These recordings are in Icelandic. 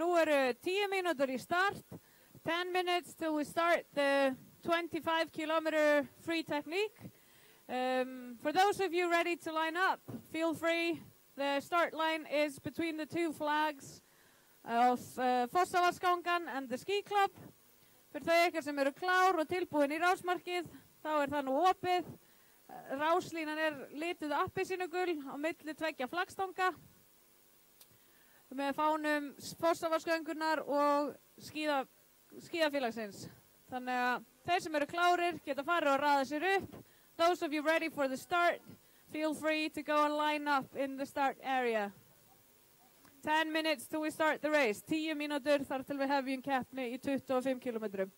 nú eru 10 mínútur í start, 10 minutes till we start the 25 kilometer free technique. For those of you ready to line up, feel free. The start line is between the two flags of Fossavarsgangan and the ski club. Fyrir þau ykkar sem eru klár og tilbúin í rásmarkið, þá það nú opið. Ráslínan lituð appelsínugul á milli tveggja flaggstanga með fánum Fossavarsgöngunnar og skíðafélagsins. Þannig að þeir sem eru klárir geta farið og raða sér upp. Those of you ready for the start, feel free to go and line up in the start area. 10 minutes till we start the race. 10 mínútur þar til við hefjum keppni í 25 kilometrum.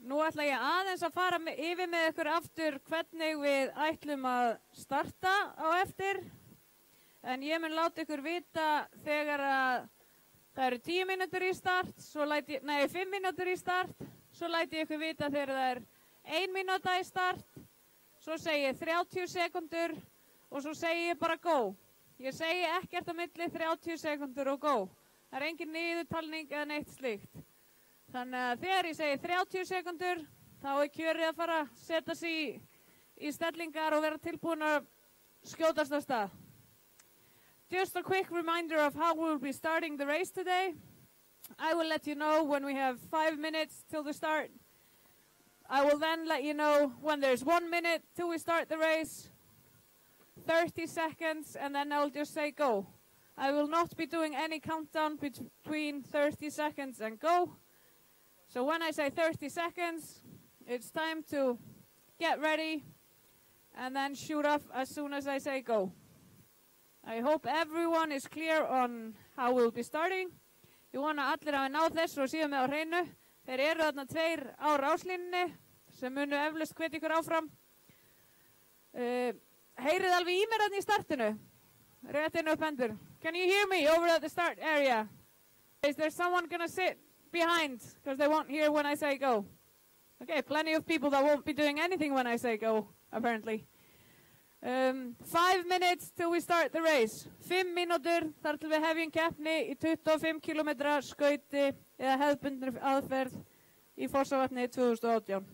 Nú ætla ég aðeins að fara yfir með ykkur aftur hvernig við ætlum að starta á eftir. En ég mun láta ykkur vita þegar að það eru 10 mínútur í start, 5 mínútur í start, svo læti ég ykkur vita þegar það 1 mínúta í start, svo segi ég 30 sekundur og svo segi ég bara go. Ég segi ekkert á milli 30 sekundur og go. Það engin niðurtalning eða neitt slíkt. Þannig að þegar ég segi 30 sekundur, þá kjörið að fara að setja sig í stellingar og vera tilbúin að skjótast af stað. Just a quick reminder of how we'll be starting the race today. I will let you know when we have 5 minutes till the start. I will then let you know when there's 1 minute till we start the race, 30 seconds, and then I'll just say go. I will not be doing any countdown between 30 seconds and go. So when I say 30 seconds, it's time to get ready and then shoot off as soon as I say go. I hope everyone is clear on how we'll be starting. Ég vona allir hafi náð þessu og séu með á hreinu. Þeir eru þarna 2 á ráslínunni. sem munu eflaust hvetja ykkur áfram. Heyrið alveg í mér þarna í startinu. Rétt inn upp hendur. Can you hear me over at the start area? Is there someone going to sit behind because they won't hear when I say go? Okay, plenty of people that won't be doing anything when I say go, apparently. 5 minutes till we start the race. 5 mínútur þar til við hefjum keppni í 25 km skauti eða hefðbundnu aðferð í Fossvogsvatni 2018.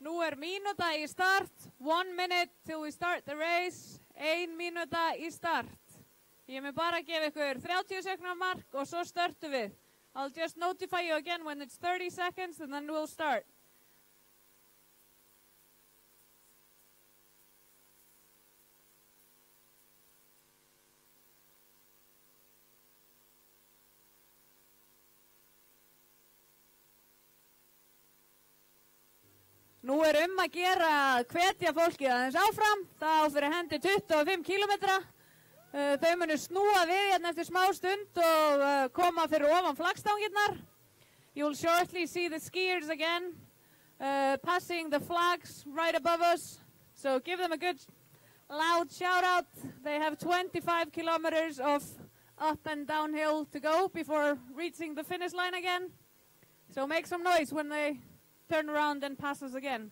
Nú mínúta í start, 1 minute till we start the race, 1 mínúta í start. Ég mun bara gefa ykkur 30 sekúndna mark og svo startum við. I'll just notify you again when it's 30 seconds and then we'll start. Nú að gera að hvetja fólkið aðeins áfram. Það á fyrir hendi 25 kilometra. Þau munu snúa við hérna eftir smá stund og koma fyrir ofan flaggstangirnar. You'll shortly see the skiers again, passing the flags right above us. So give them a good loud shout out. They have 25 kilometers of up and downhill to go before reaching the finish line again. So make some noise when they turn around and pass us again.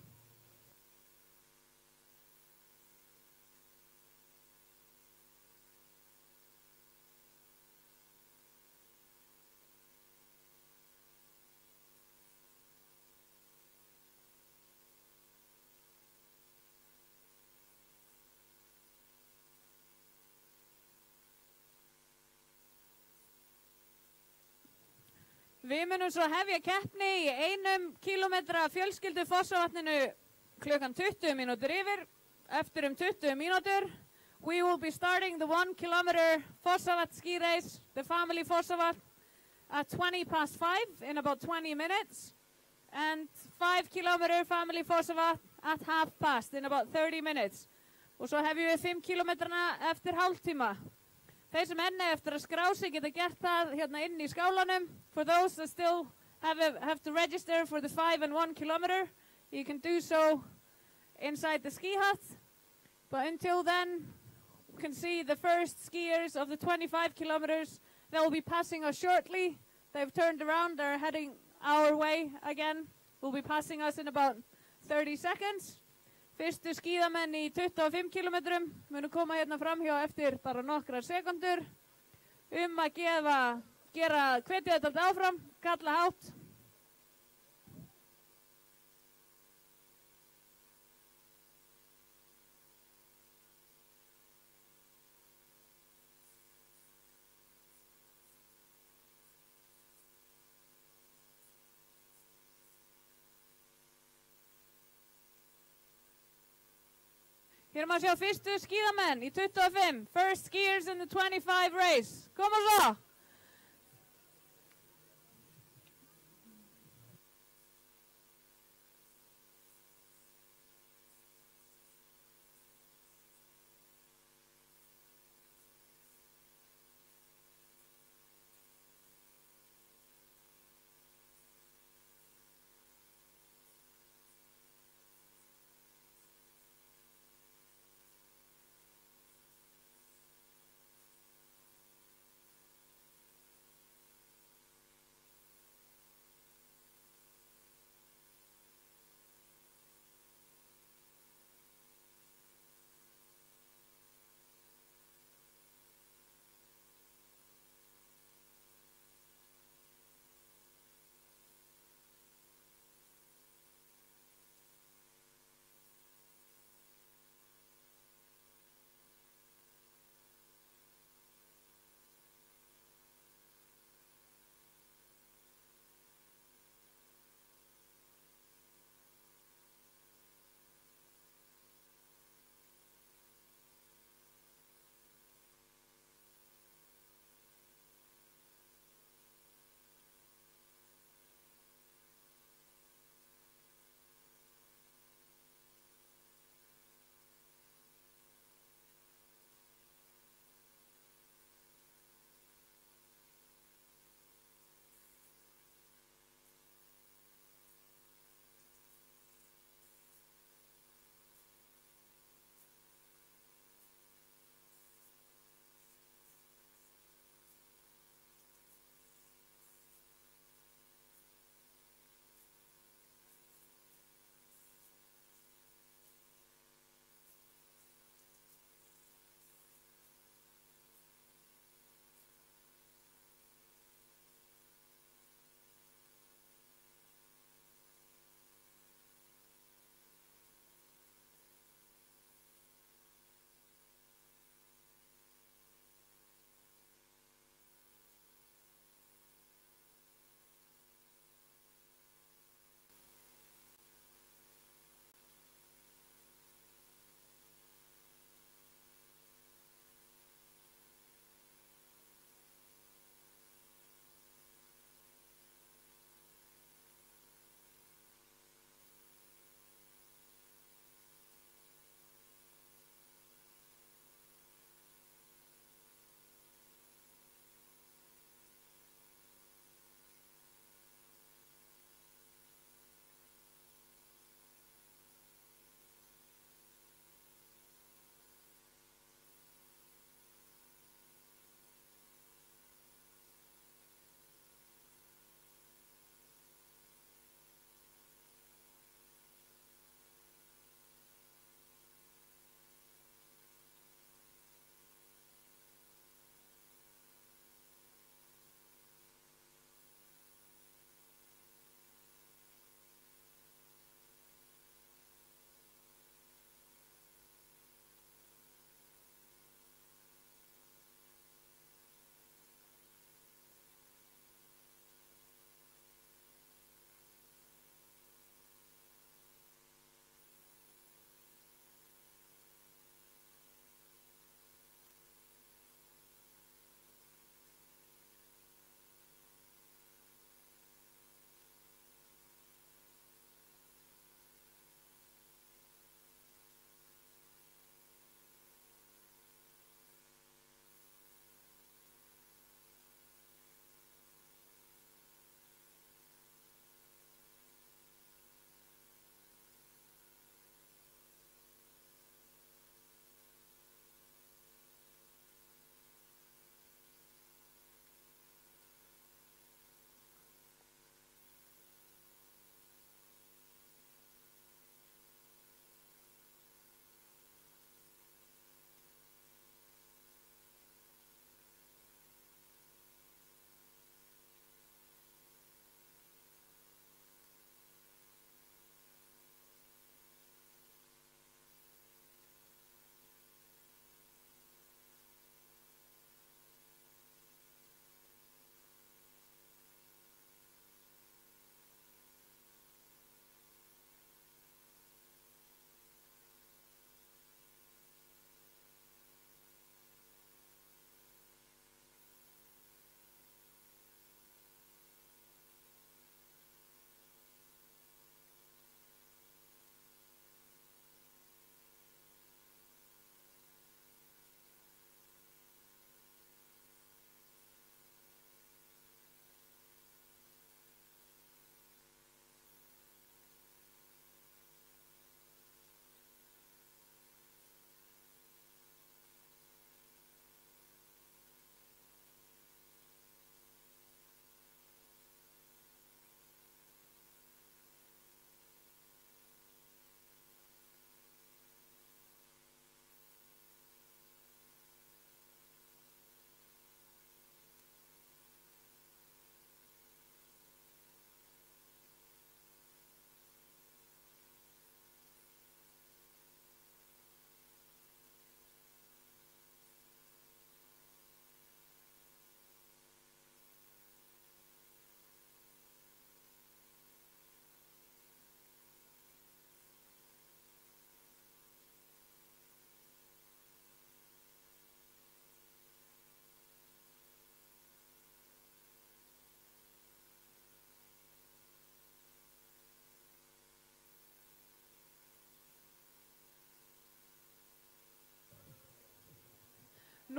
Við munum svo hefja keppni í 1 kílómetra fjölskyldu Fossvogsvatninu klukkan 20 mínútur yfir, eftir 20 mínútur We will be starting the 1 kilometer Fossavat ski race, the family Fossavat, at 5:20 in about 20 minutes. And 5 kilometer family Fossavat at 5:30 in about 30 minutes. Og svo hef við 5 kilometrana eftir hálftíma. Þeir sem enn eftir að skrá sig geta gert það hérna inn í skálanum. For those that still have to register for the 5 and 1 kilometer, you can do so inside the ski hut. But until then, you can see the first skiers of the 25 kilometers. They will be passing us shortly. They've turned around, they're heading our way again. Will be passing us in about 30 seconds. Fyrstu skíðamenn í 25 kilometrum munu koma hérna framhjá eftir bara nokkrar sekundur. Að hvetja þetta áfram, kalla hátt. Hér maður sjá fyrstu skíðamenn í 25. First skiers in the 25 race. Koma svo!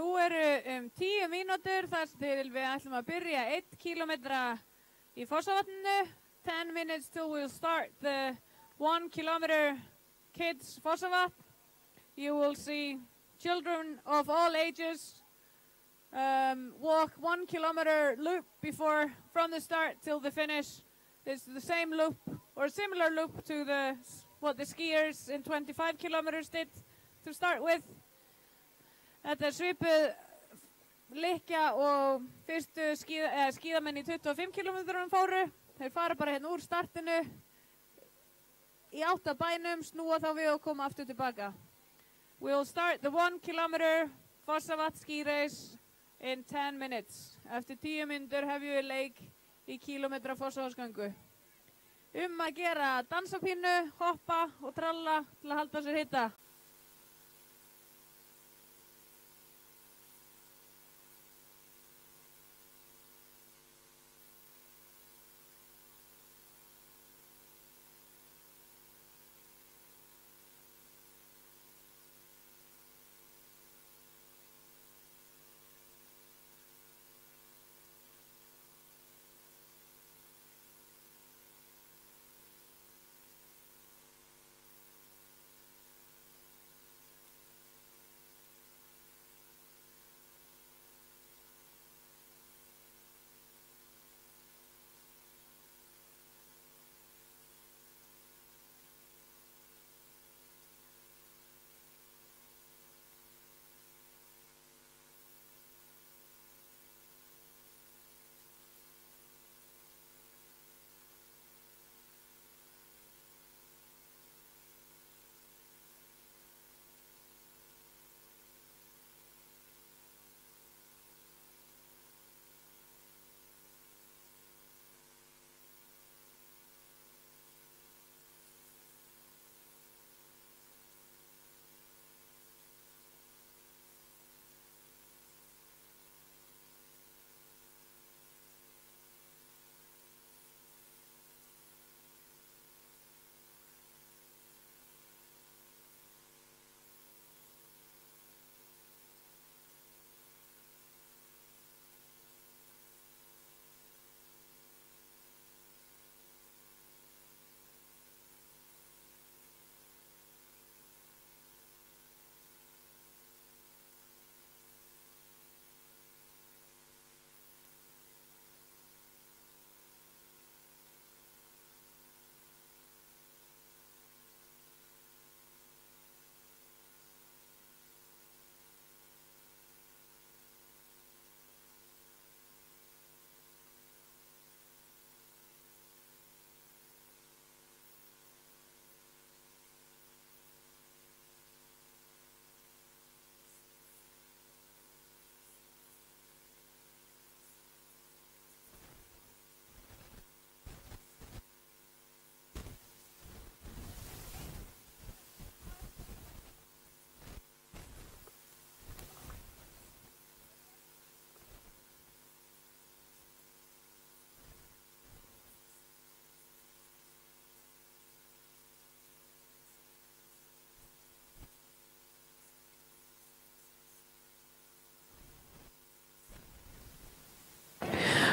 nú eru 10 mínútur þar til við ætlum að byrja 1 kílómetra í Fossavatninu. 10 minutes till we'll start the 1 kilometer kids Fossavatn. You will see children of all ages walk 1 kilometer loop from the start till the finish. It's the same loop or similar loop to what the skiers in 25 kilometers did to start with. Þetta svipuð lykkja og fyrstu skíðamenn í 25 kilometrum fóru. Þeir fara bara hérna úr startinu í 8 bænum, snúa þá við og koma aftur tilbaka. We'll start the 1 kilometer Fossavatn ski race in 10 minutes. Eftir 10 mínútur hefjum við leik í kílómetra Fossavatsgöngu. Að gera dansapínu, hoppa og tralla til að halda sér hita.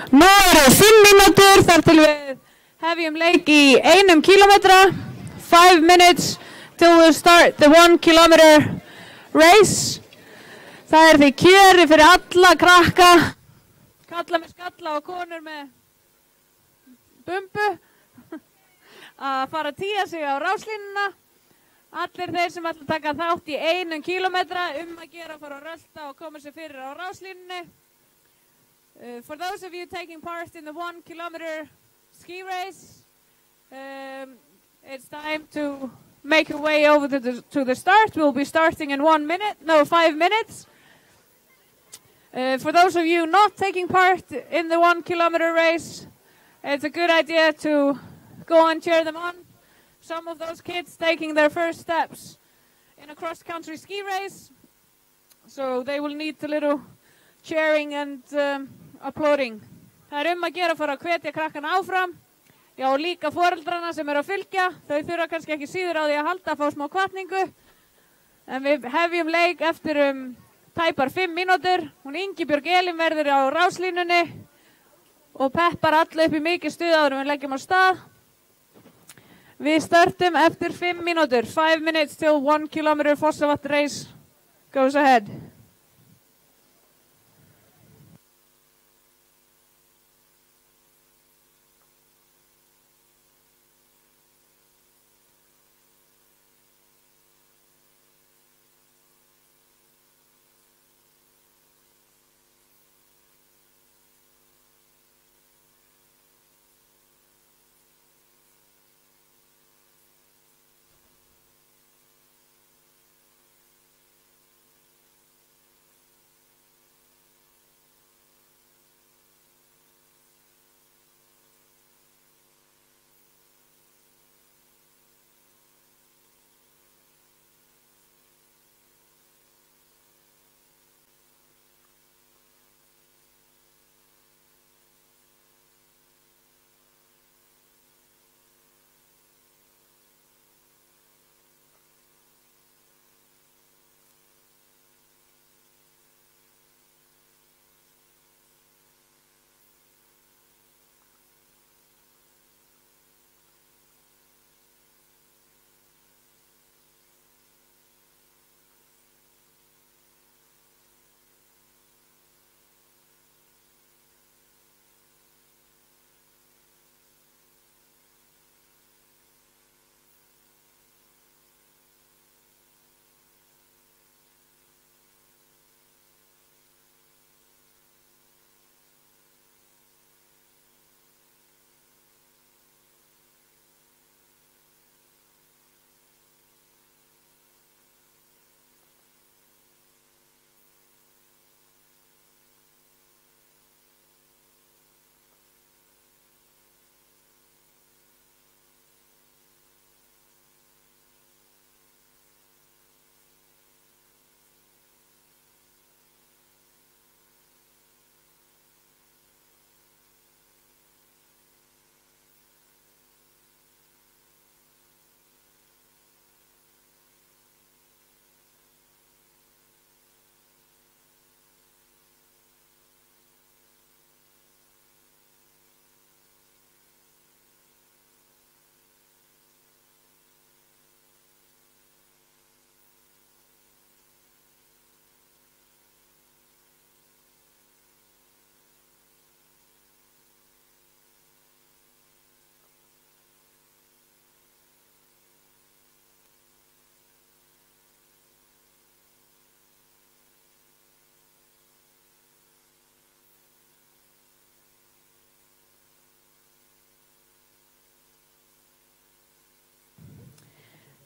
Nú eru 5 mínútur þar til við hefjum leik í 1 kílómetra. 5 minutes till we start the 1 kilometer race. Það því kjöri fyrir alla krakka, kalla með skalla og konur með bumbu, að fara að tía sig á ráslínuna. Allir þeir sem ætla að taka þátt í 1 kílómetra að gera að fara að rölta og koma sér fyrir á ráslínunni. For those of you taking part in the 1 kilometer ski race, it's time to make your way over to the start. We'll be starting in 5 minutes. For those of you not taking part in the 1 kilometer race, it's a good idea to go and cheer them on. Some of those kids taking their first steps in a cross-country ski race, so they will need a little cheering and applauding. Það að gera að fara að hvetja krakkana áfram. Já, líka foreldrana sem að fylgja. Þau þurfa kannski ekki síður á því að halda að fá smá hvatningu. En við hefjum leik eftir tæpar 5 mínútur. Hún Ingibjörg Elín verður á ráslínunni og peppar alla upp í mikið stuð áður en við leggjum á stað. Við startum eftir 5 mínútur. 5 minutes till 1 kilometer Fossavogt race goes ahead.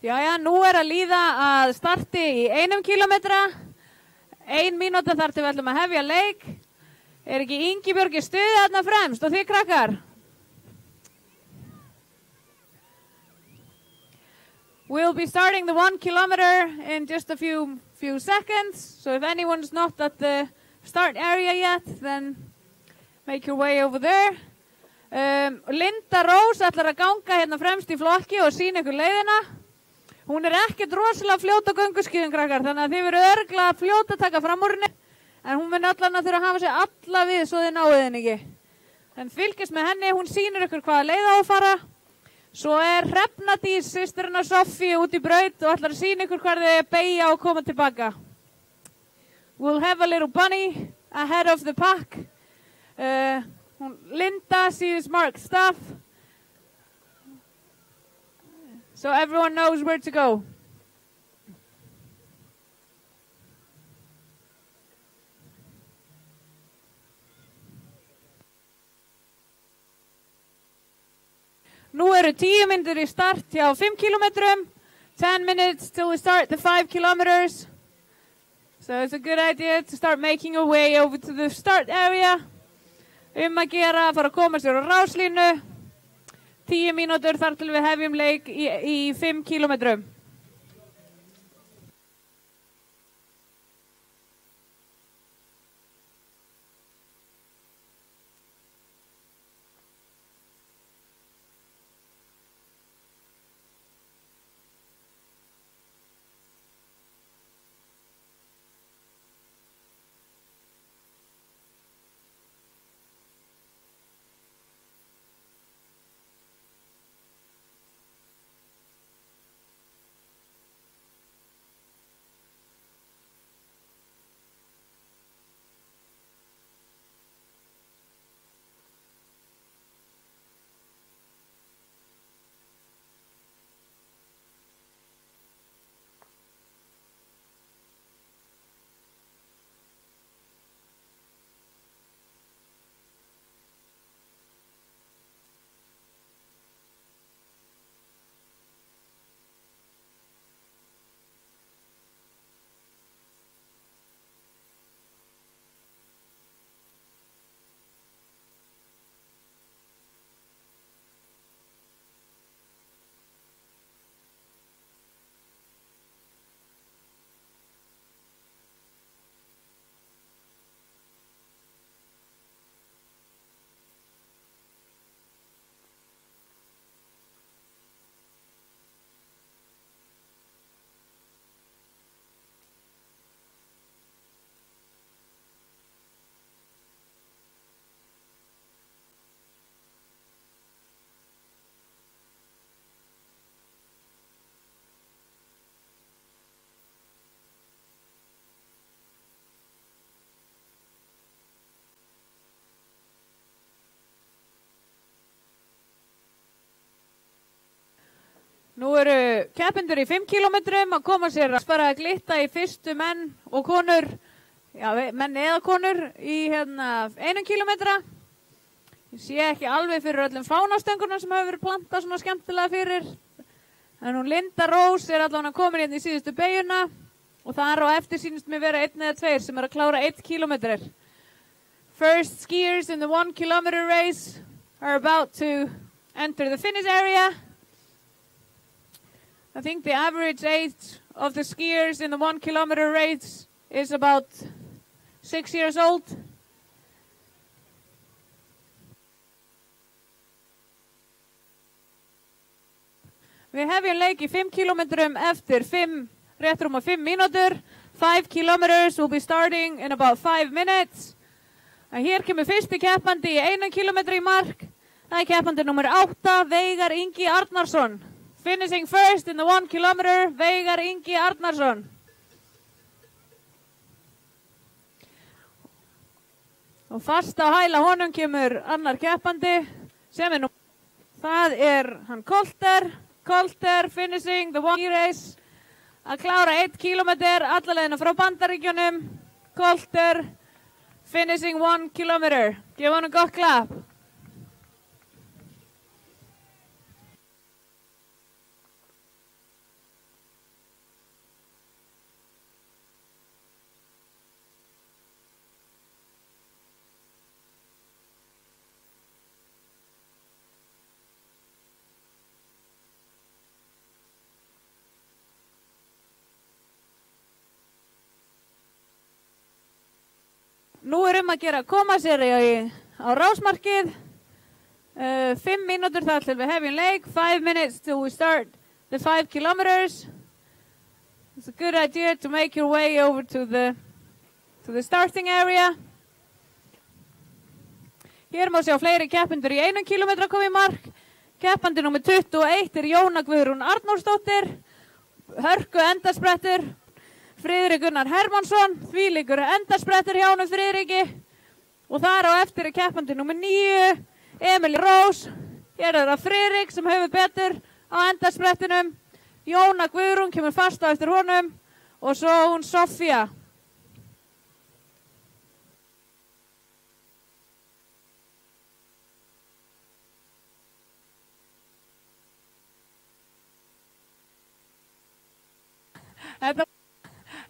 Jæja, nú að líða að starti í 1 kílómetra. 1 mínúta þar til við ætlum að hefja leik. Ekki Ingibjörg í stuði þarna fremst og þið krakkar? We'll be starting the 1 kilometer in just a few seconds. So if anyone's not at the start area yet, then make your way over there. Linda Rós ætlar að ganga hérna fremst í flokki og sýna ykkur leiðina. Hún ekkert rosalega fljót á gönguskíðum, krakkar, þannig að þið verður örugglega fljót að taka fram úr henni. En hún mun allan að þurfa að hafa sig alla við svo þið náið henni ekki. En fylgist með henni, hún sýnir ykkur hvaða leið á að fara. Svo Hrefnadís, systurinn af Soffíu, út í braut og ætlar að sýna ykkur hvar þið beygja og koma tilbaka. We'll have a little bunny ahead of the pack. Linda sees marked stuff. So everyone knows where to go. Nú eru 10 mínútur í start hjá 5 kílómetrum. 10 minutes till we start the 5 kilometers. So it's a good idea to start making your way over to the start area. Að gera, fara að koma sér á ráslínu. 10 mínútur þar til við hefjum leik í 5 kílómetrum. Nú eru keppendur í 5 kilometrum að koma sér að fara að glitta í fyrstu menn og konur, já, menn eða konur í 1 kilometra. Ég sé ekki alveg fyrir öllum fánastöngunum sem hefur verið plantað svona skemmtilega fyrir. En hún Linda Rós er allavega komin hérna í síðustu beyguna og þar á eftir sýnist mér vera 1 eða 2 sem er að klára 1 kilometr. First skiers in the 1 kilometer race are about to enter the finish area. I think the average age of the skiers in the 1 kilometer race is about 6 years old. Við hefjum leik í 5 kilometrum eftir rétt rúma 5 mínútur. 5 kilometers will be starting in about 5 minutes. Hér kemur fyrsti keppandi í 1 kilometri í mark. Það er keppandi nummer 8, Veigar Ingi Arnarsson. Finishing first in the 1 kilometer, Veigar Ingi Arnarsson. Og fast á hæla honum kemur annar keppandi sem er nú. Það er hann Kolter finishing the 1 race. Að klára 1 kilometer allalegina frá Bandaríkjunum. Kolter finishing 1 kilometer. Gef honum gott klapp. Nú er að gera að koma sér á rásmarkið. 5 mínútur þar til við hefjum leik. 5 minutes till we start the 5 kilometers. It's a good idea to make your way over to the starting area. Hér má sjá fleiri keppendur í 1 kilometra koma í mark. Keppandi nummer 21 er Jóna Guðrún Arnórsdóttir. Hörku endasprettur. Friðrik Gunnar Hermansson, þvílíkur endasprettur hjá honum Friðriki. Og þar á eftir er keppandi nummer 9, Emil Rós. Hér er það Friðrik sem hefur betur á endasprettinum. Jóna Guðrún kemur fast á eftir honum og svo hún Sofía.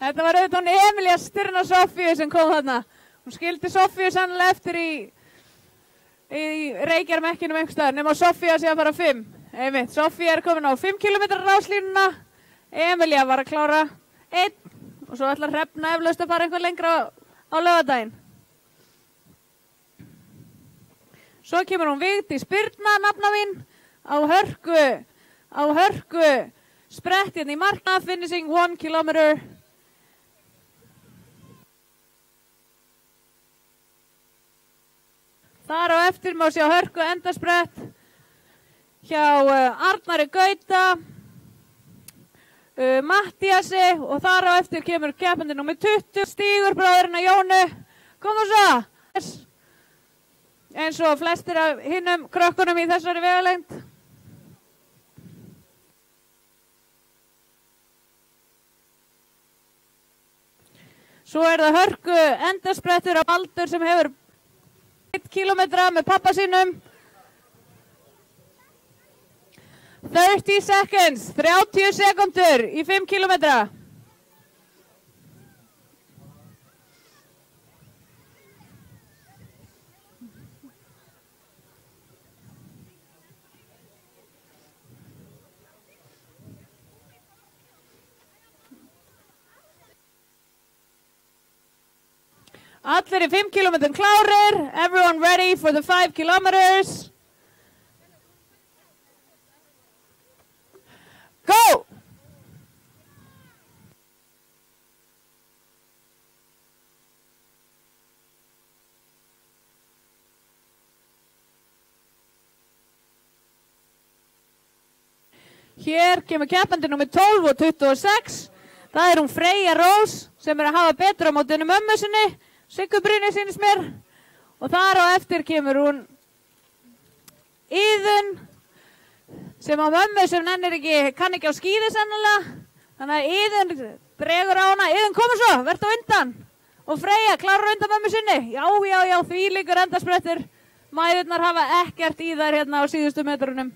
Þetta var auðvitað Emilía Styrna Sofíu sem kom þarna. Hún skildi Sofíu sannlega eftir í Reykjarmekkinum einhvers staðar, nema Sofía sé að fara 5. Einmitt, Sofía er komin á 5 km ráslínuna. Emilía var að klára 1 og svo ætlar Hrefna eflaust að fara einhver lengra á laugardaginn. Svo kemur hún Vigdís Birna, nafna mín, á hörku sprettinn í markna, finishing 1 kilometer. Þar á eftir má sjá hörku endasprett hjá Arnari Gauta, Mattíasi og þar á eftir kemur keppandi nummer 20, Stígur bróðurinn að Jónu. Kom og svo! Eins og flestir af hinnum krökkunum í þessari vegalengd. Svo er það hörku endasprettur á Baldur sem hefur 1 kilometra með pappa sínum. 30 seconds, 30 sekundur í 5 kilometra. Allir í 5 kilometrum klárir. Everyone ready for the 5 kilometers? Go! Hér kemur keppandi nummer 12 og 26. Það er hún Freyja Rós sem er að hafa betur á mótinu mömmu sinni. Siggu Brynni sýnist mér. Og þar á eftir kemur hún Iðun sem á mömmu sem nennir ekki, kann ekki á skíði sennilega. Þannig að Iðunn dregur á hana. Iðunn, koma svo, verð á undan. Og Freyja, klárar undan mömmu sinni. Já, því líkur endasprettur. Mæðurnar hafa ekkert í þær hérna á síðustu metrunum.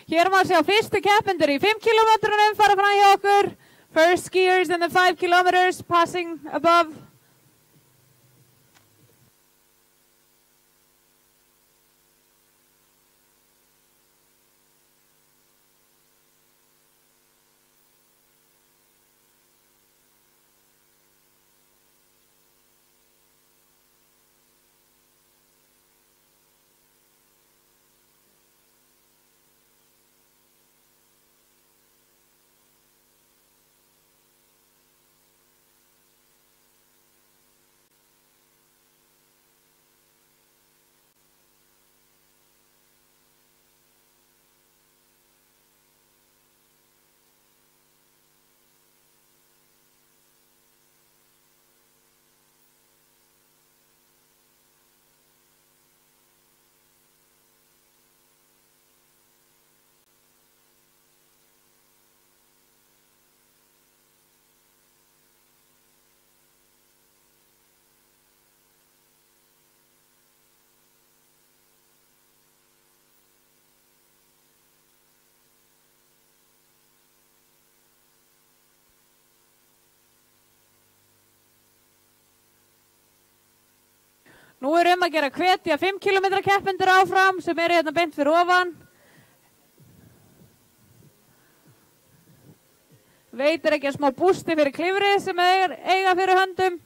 Hér má sjá fyrstu keppendur í 5 kilometrunum fara fram hjá okkur. First skiers in the 5 kilometers passing above. Nú er að gera hvetja 5 km keppendur áfram sem eru hérna beint fyrir ofan. Veitir ekki að smá bústi fyrir klifrið sem eiga fyrir höndum.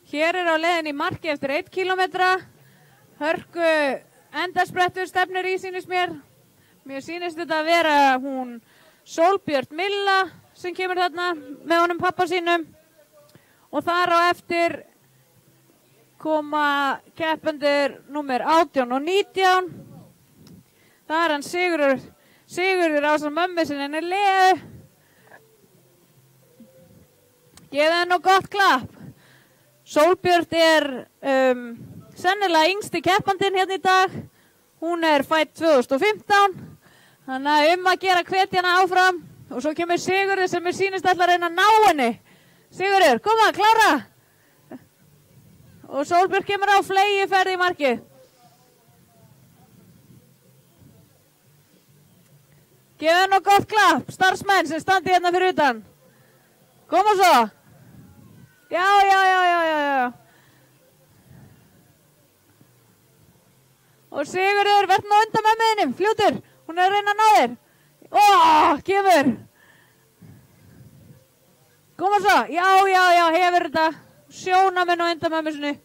Hér á leiðin í marki eftir 1 kílómetra. Hörku endarsprettur stefnir í, sýnist mér. Mér sýnist þetta að vera hún Sólbjört Milla sem kemur þarna með honum pappa sínum. Og þar á eftir koma keppendur númer 18 og 19. Það er hann Sigurður ásamt mömmu sinni Leu. Gefið henni nú gott klapp. Sólbjört er sennilega yngsti keppandinn hérna í dag. Hún er fædd 2015. Þannig að að gera hvetja hana áfram. Og svo kemur Sigurður sem sýnist ætla að reyna að ná henni. Sigurður, koma, klára. Og Sólbjört kemur á flegiferð í markið. Gefið henni nú gott klapp, starfsmenn sem standi hérna fyrir utan. Koma svo. Já. Og Sigurður, verð nú undan með miðinum, fljótur. Hún er að reyna að ná þér. Kemur. Koma svo. Já, hefur þetta. Sjóna með nú undan með sinni.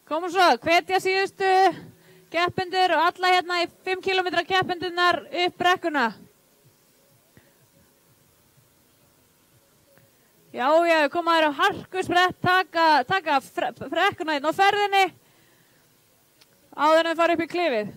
Komum svo, hvetja síðustu keppendur og alla hérna í 5 km keppendurnar upp brekkuna. Já, koma þér á harkusbrett, taka brekkuna hérna á ferðinni áður en þau fara upp í klifið.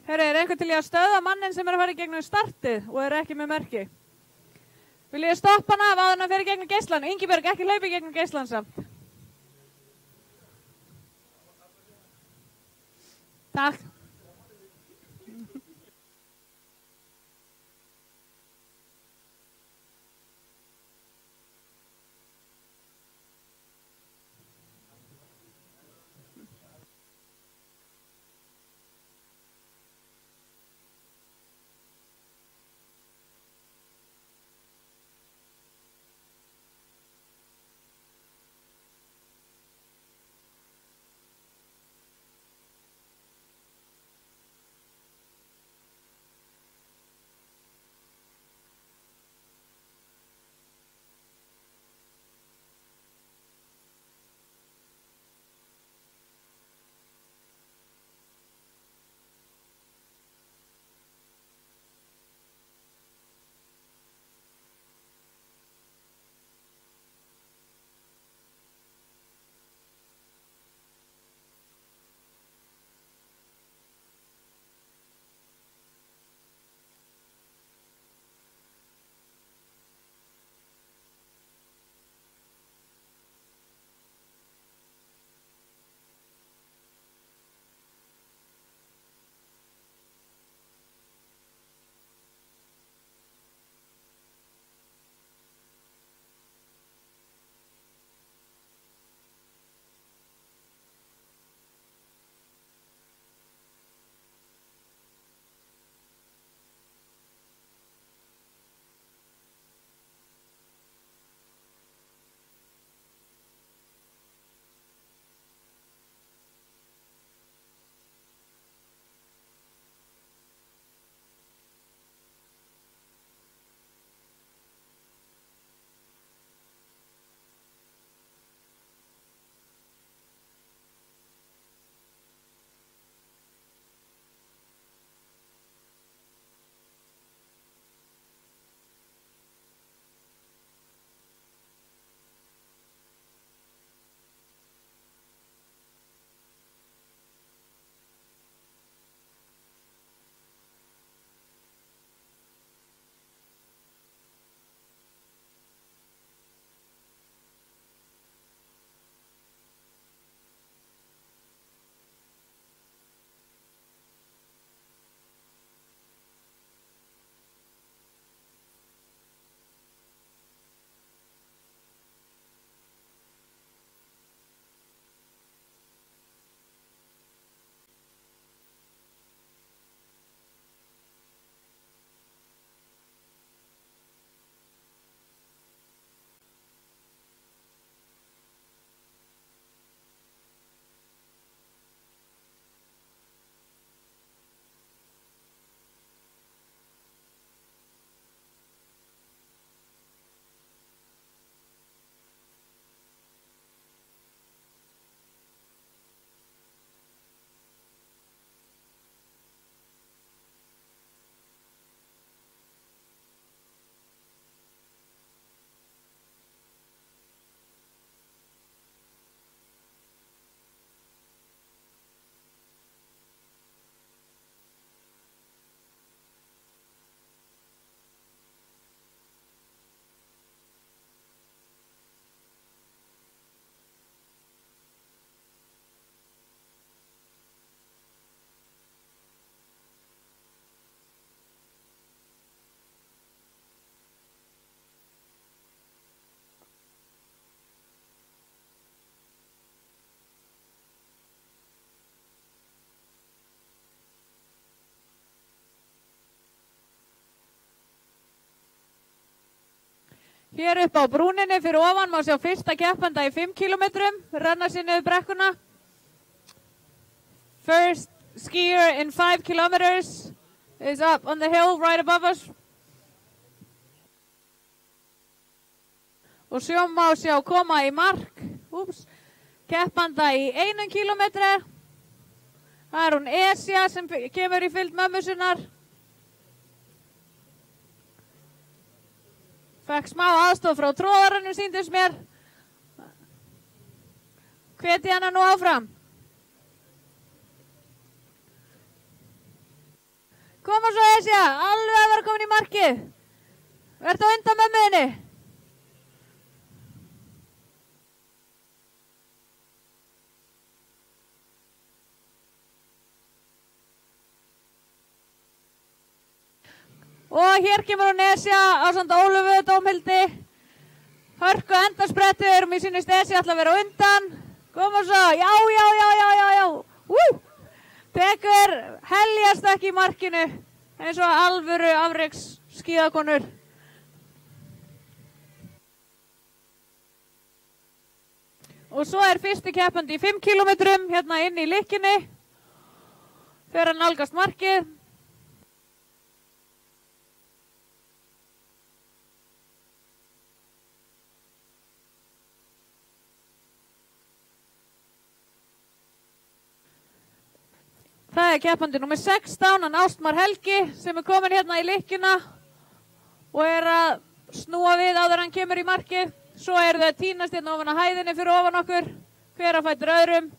Herra, einhver til í að stöða mannin sem að fara í gegnum startið og ekki með merki? Vil ég stoppa hann af áður en hann fer í gegnum geislan? Ingibjörg, ekki hlaupa í gegnum geislan samt. Takk. Hér upp á brúninni fyrir ofan má sjá fyrsta keppanda í 5 kilometrum, renna sér niður brekkuna. First skier in 5 kilometers is up on the hill right above us. Og svo má sjá koma í mark, keppanda í 1 kilometri. Það hún Esja sem kemur í fylgd mömmu sinnar. Fekk smá aðstoð frá tróðarannum sýndist mér. Hveti hana nú áfram. Koma svo Esja, alveg að vera komin í markið. Vertu á undan mömmuðinni. Og hér kemur hún Esja ásamt Ólöfu Dómhildi. Hörku endarsprettur, mér sýnist Esja ætla að vera á undan. Koma svo, já. Tekur heljast ekki í markinu eins og alvöru afreks skíðakonur. Og svo fyrsti keppandi í 5 kilometrum hérna inn í likkinni. Þegar hann nálgast markið. Það keppandi númer 16, hann Ástmar Helgi, sem komin hérna í likkina og að snúa við áður hann kemur í markið. Svo þau að tínast hérna ofan á hæðinni fyrir ofan okkur, hver að fætur öðrum.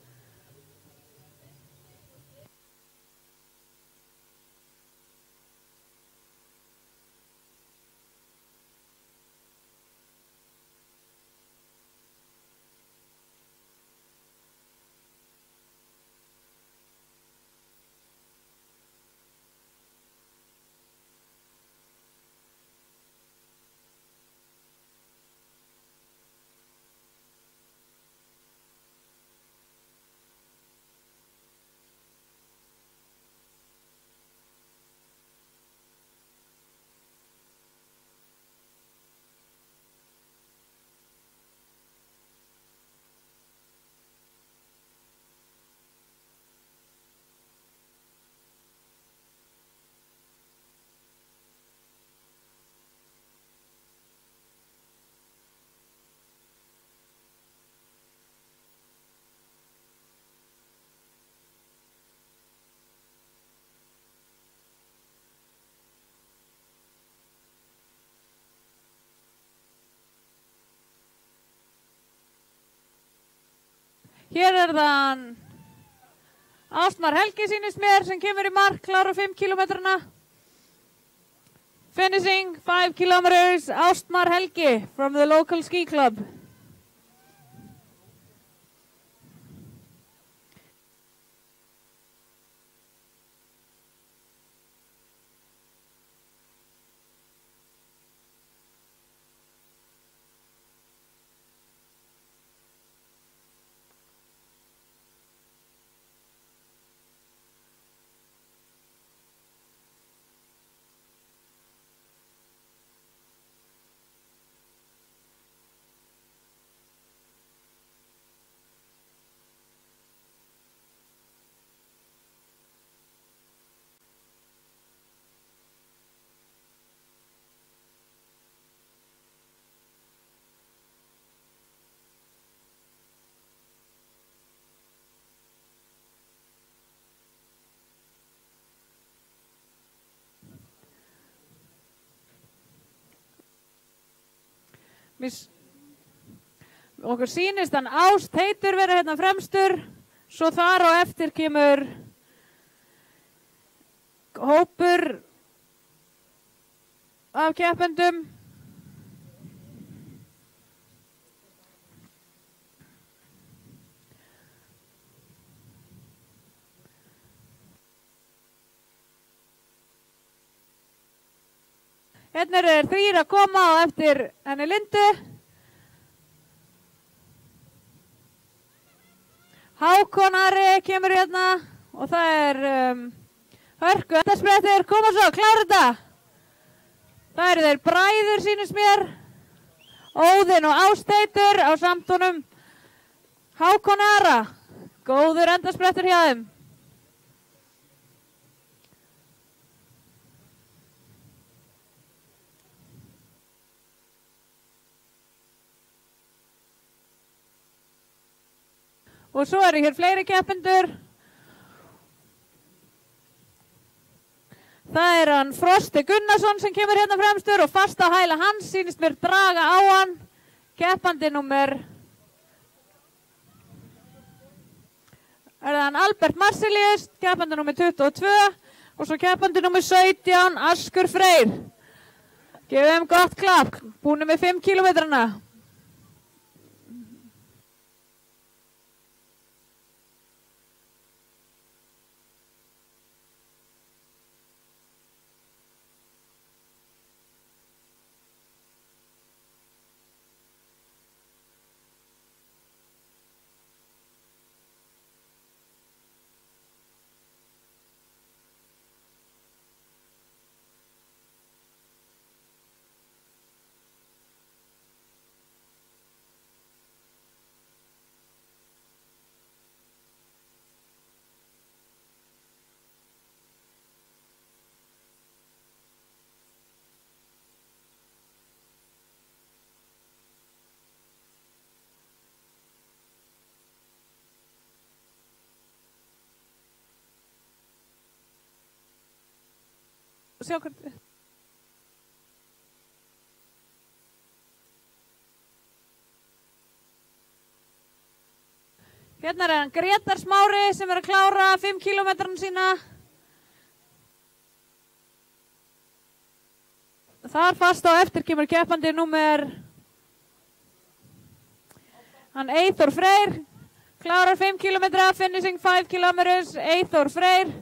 Hér það Ástmar Helgi sýnist mér sem kemur í mark, klára 5 kilometrana. Finishing 5 kilometers, Ástmar Helgi from the local ski club. Okkur sýnist hann Ástheitur vera hérna fremstur, svo þar á eftir kemur hópur af keppendum. Hérna eru 3 að koma á eftir henni Lindu. Hákon Ari kemur hérna og það Hörku endarsprettur, koma svo, klára þetta. Það eru þeir bræður sýnist mér, Óðinn og Ástheitur á samtónum Hákon Ara. Góður endarsprettur hjá þeim. Og svo eru hér fleiri keppendur. Það hann Frosti Gunnarsson sem kemur hérna fremstur og fast á hæla hans sýnist mér draga á hann. Keppandi númer hann Albert Marselius, keppandi númer 22. Og svo keppandi nummer 17, Askur Freyr. Gefum þeim gott klapp. Búin með 5 kilometrana. Sjá hvernig. Hérna er hann Grétar Smári sem er að klára 5 kilometrana sína. Þar fast á eftir kemur keppandi númer hann Eyþór Freyr. Klárar 5 kilometra, finishing 5 kilometers, Eyþór Freyr.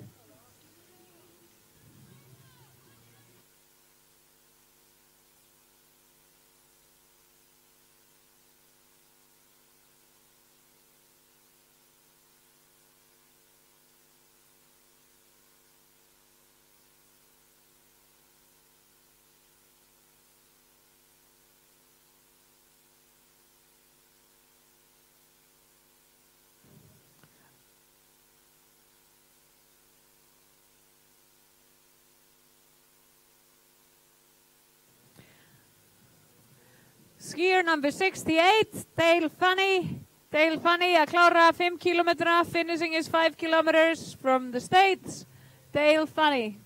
Skier number 68, Dale Funny. Dale Funny að klára 5 kilometra, finishing is 5 kilometers from the States. Dale Funny.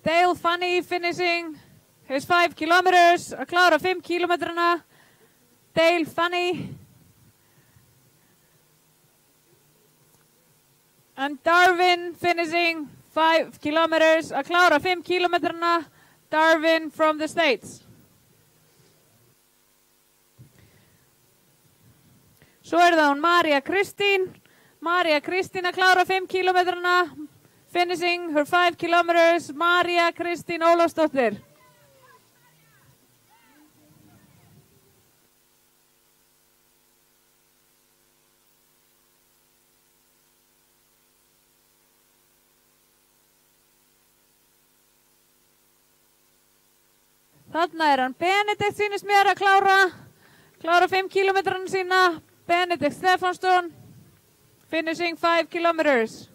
Dale Funny finishing his 5 kilometers, að klára 5 kilometrana. Dale Funny. And Darwin finishing 5 kilometers, að klára 5 kilometrana. Darwin from the States. Svo er það hún María Kristín. María Kristín að klára 5 kilometrana. Finishing her 5 kilometers, María Kristín Ólafsdóttir. Þarna er hann Benedikt sýnist mér að klára 5 kilometrana sína. Benedikt Stefánsson, finishing 5 kilometers.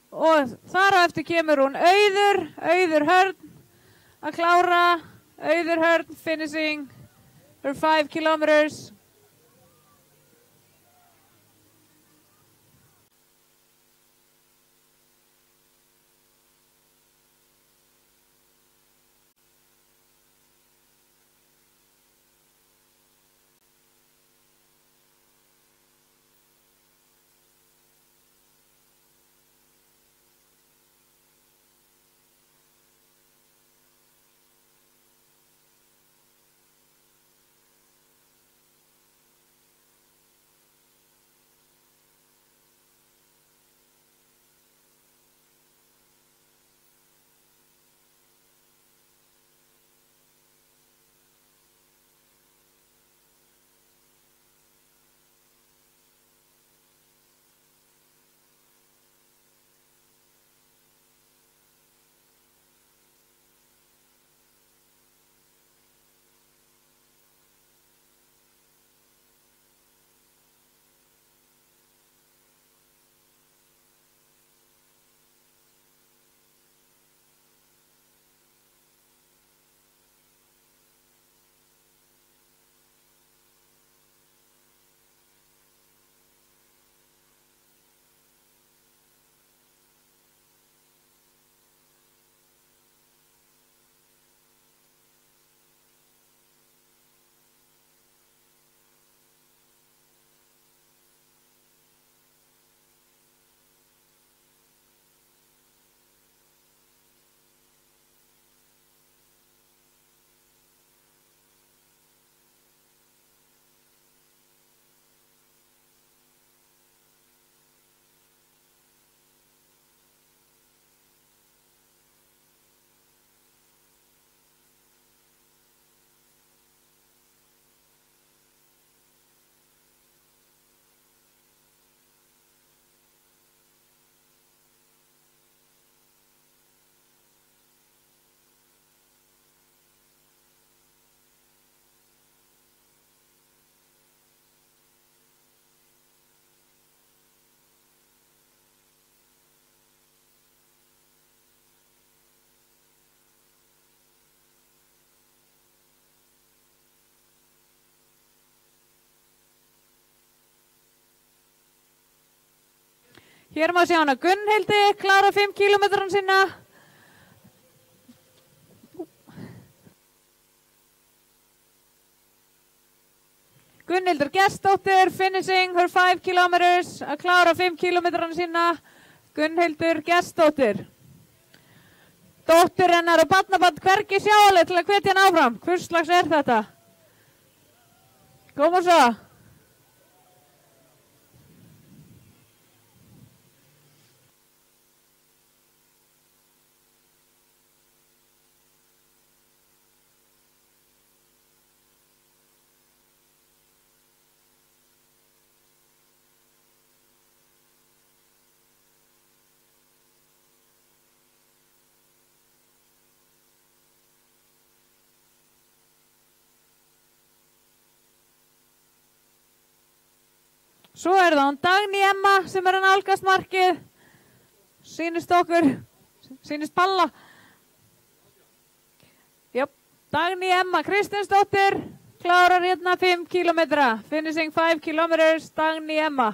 Og þar á eftir kemur hún Auður Hörn að klára. Auður Hörn finishing her 5 kilometers. Hér má sjá hana Gunnhildi klára 5 kílómetrana sína. Gunnhildur Gestsdóttir finishing her 5 kilometers að klára 5 kílómetrana sína. Gunnhildur Gestsdóttir. Dóttir hennar og barnabarn hvergi sjáanleg til að hvetja hann áfram. Hvers slags er þetta? Koma svo. Svo er það hún Dagný Emma sem er að nálgast markið. Sýnist okkur, sýnist palla. Jöp, Dagný Emma Kristinsdóttir klárar hérna 5 kílómetra. Finishing 5 kilometers, Dagný Emma.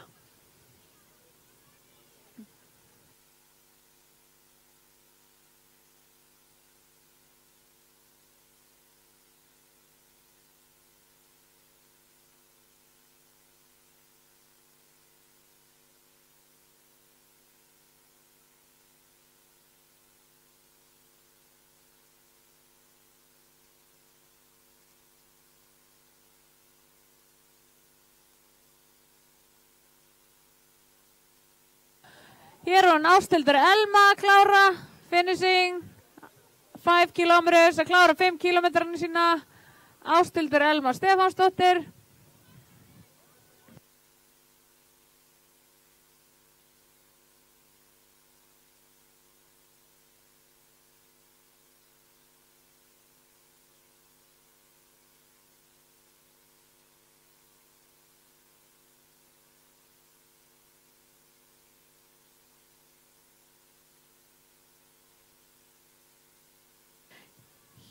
Hér er hún Ásthildur Elma að klára, finishing 5 kilometers, að klára 5 kílómetrana sína. Ásthildur Elma Stefánsdóttir.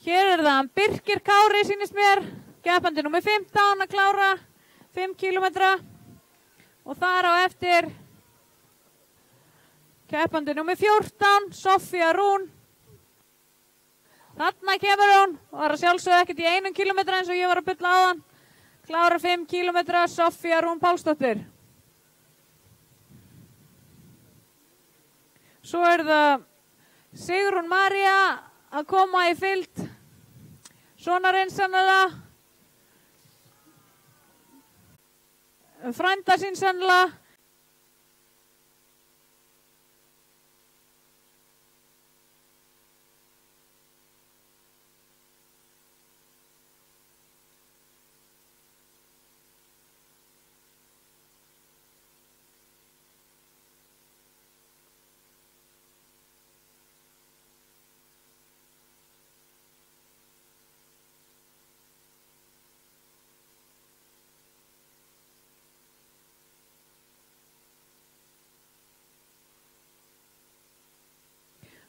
Hér er það Birkir Kári, sýnist mér, keppandi númer 15 að klára 5 kílómetra og þar á eftir keppandi númer 14, Sofía Rún. Þarna kemur hún, var að sjálfsögðu ekkert í 1 kílómetra eins og ég var að bulla áðan. Klára 5 kílómetra, Sofía Rún Pálsdóttir. Svo er það Sigrún María að koma í fylgd sonarins sannlega, frænda sín sannlega.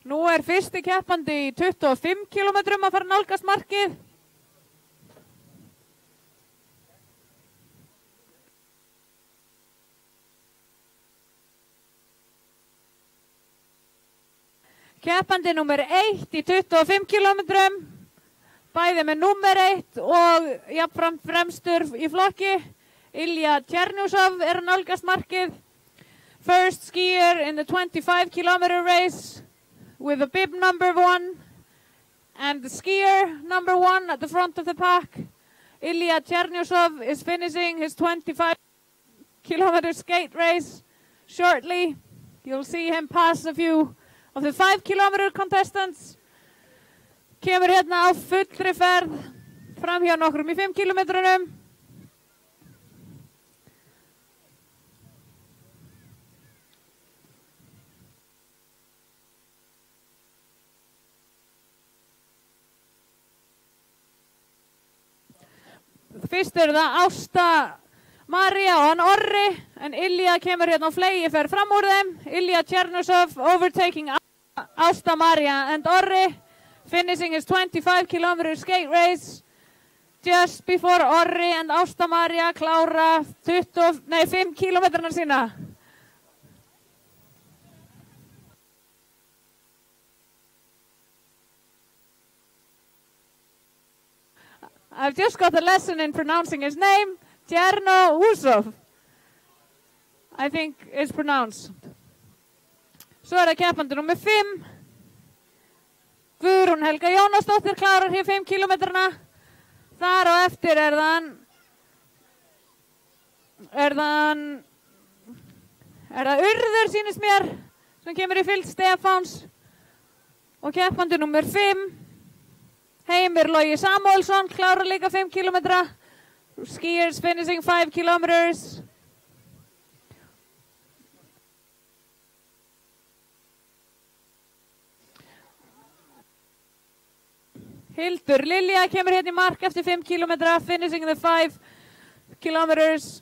Nú er fyrsti keppandi í 25 kílómetrum að fara nálgast markið. Keppandi númer 1 í 25 kílómetrum, bæði með númer 1 og jafnframt fremstur í flokki. Ilja Tjernjúsov er að nálgast markið. First skier in the 25 kilometer race with the bib number 1 and the skier number 1 at the front of the pack. Ilya Chernyshov is finishing his 25 kilometer skate race shortly. You'll see him pass a few of the 5 kilometer contestants. Kemur hérna á fullri ferð fram hjá nokkrum í 5 kilometrunum. Fyrst er það Ásta María og hann Orri, en Ilja kemur hérna á flegi fer fram úr þeim. Ilya Chernyshov overtaking Ásta María and Orri, finishing his 25 kilometer skate race just before Orri and Ásta María klára 5 kilometrana sína. I've just got a lesson in pronouncing his name. Tjerno Usov, I think is pronounced. Svo það keppandi nummer 5. Guðrún Helga Jónasdóttir klárar hér 5 kilometrana. Þar á eftir er það Urður sýnist mér sem kemur í fylgd Stefáns. Og keppandi nummer 5. Heimir Logi Samuelsson klárar líka 5 kilometra. Skiers finishing 5 kilometers. Hildur Lilja kemur hérna í mark eftir 5 kilometra, finishing the 5 kilometers.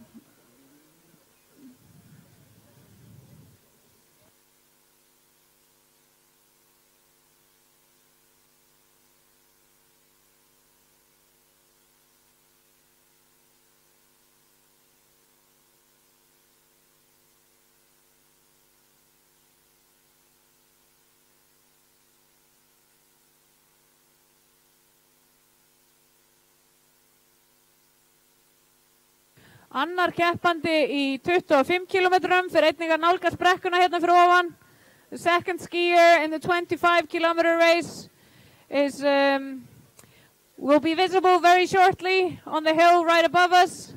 Annar keppandi í 25 kilometrum fyrir einnig að nálgast brekkuna hérna fyrir ofan. The second skier in the 25 kilometer race will be visible very shortly on the hill right above us.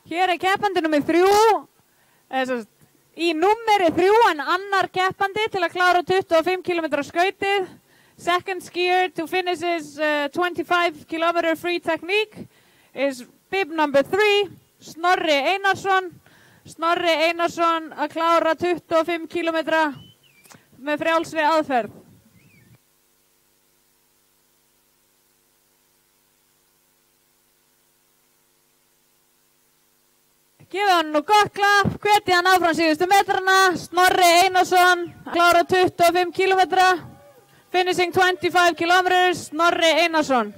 Hér er keppandi nummer 3, í númeri 3 en annar keppandi til að klára 25 km skautið. Second skier to finish his 25 km free technique is bib number 3, Snorri Einarsson. Snorri Einarsson að klára 25 km með frjálsri aðferð. Gefið hann nú gott klapp, hvetið hann áfram síðustu metrana. Snorri Einarsson, klára 25 km, finishing 25 km, Snorri Einarsson.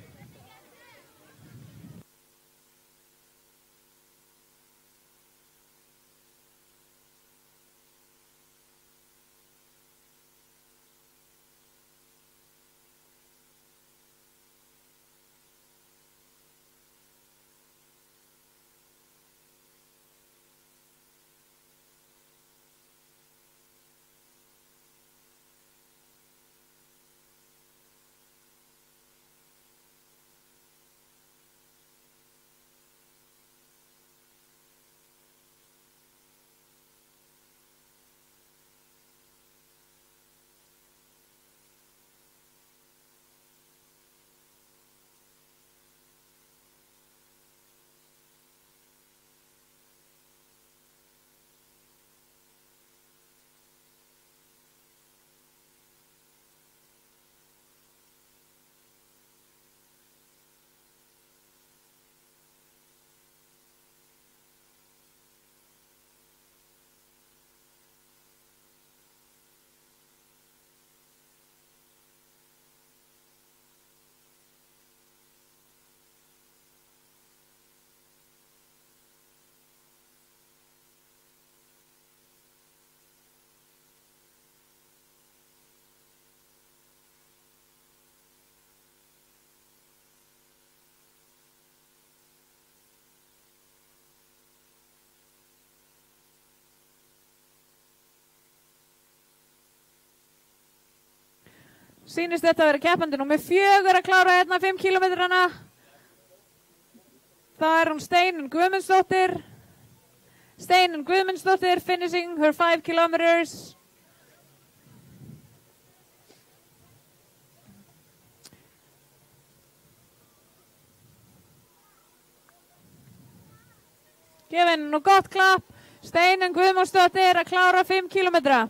Sýnist þetta að vera keppandi númer 4 að klára hérna 5 kilometrana. Það hún Steinunn Guðmundsdóttir. Steinunn Guðmundsdóttir finishing her 5 kilometers. Gefið henni nú gott klapp. Steinunn Guðmundsdóttir að klára 5 kilometra.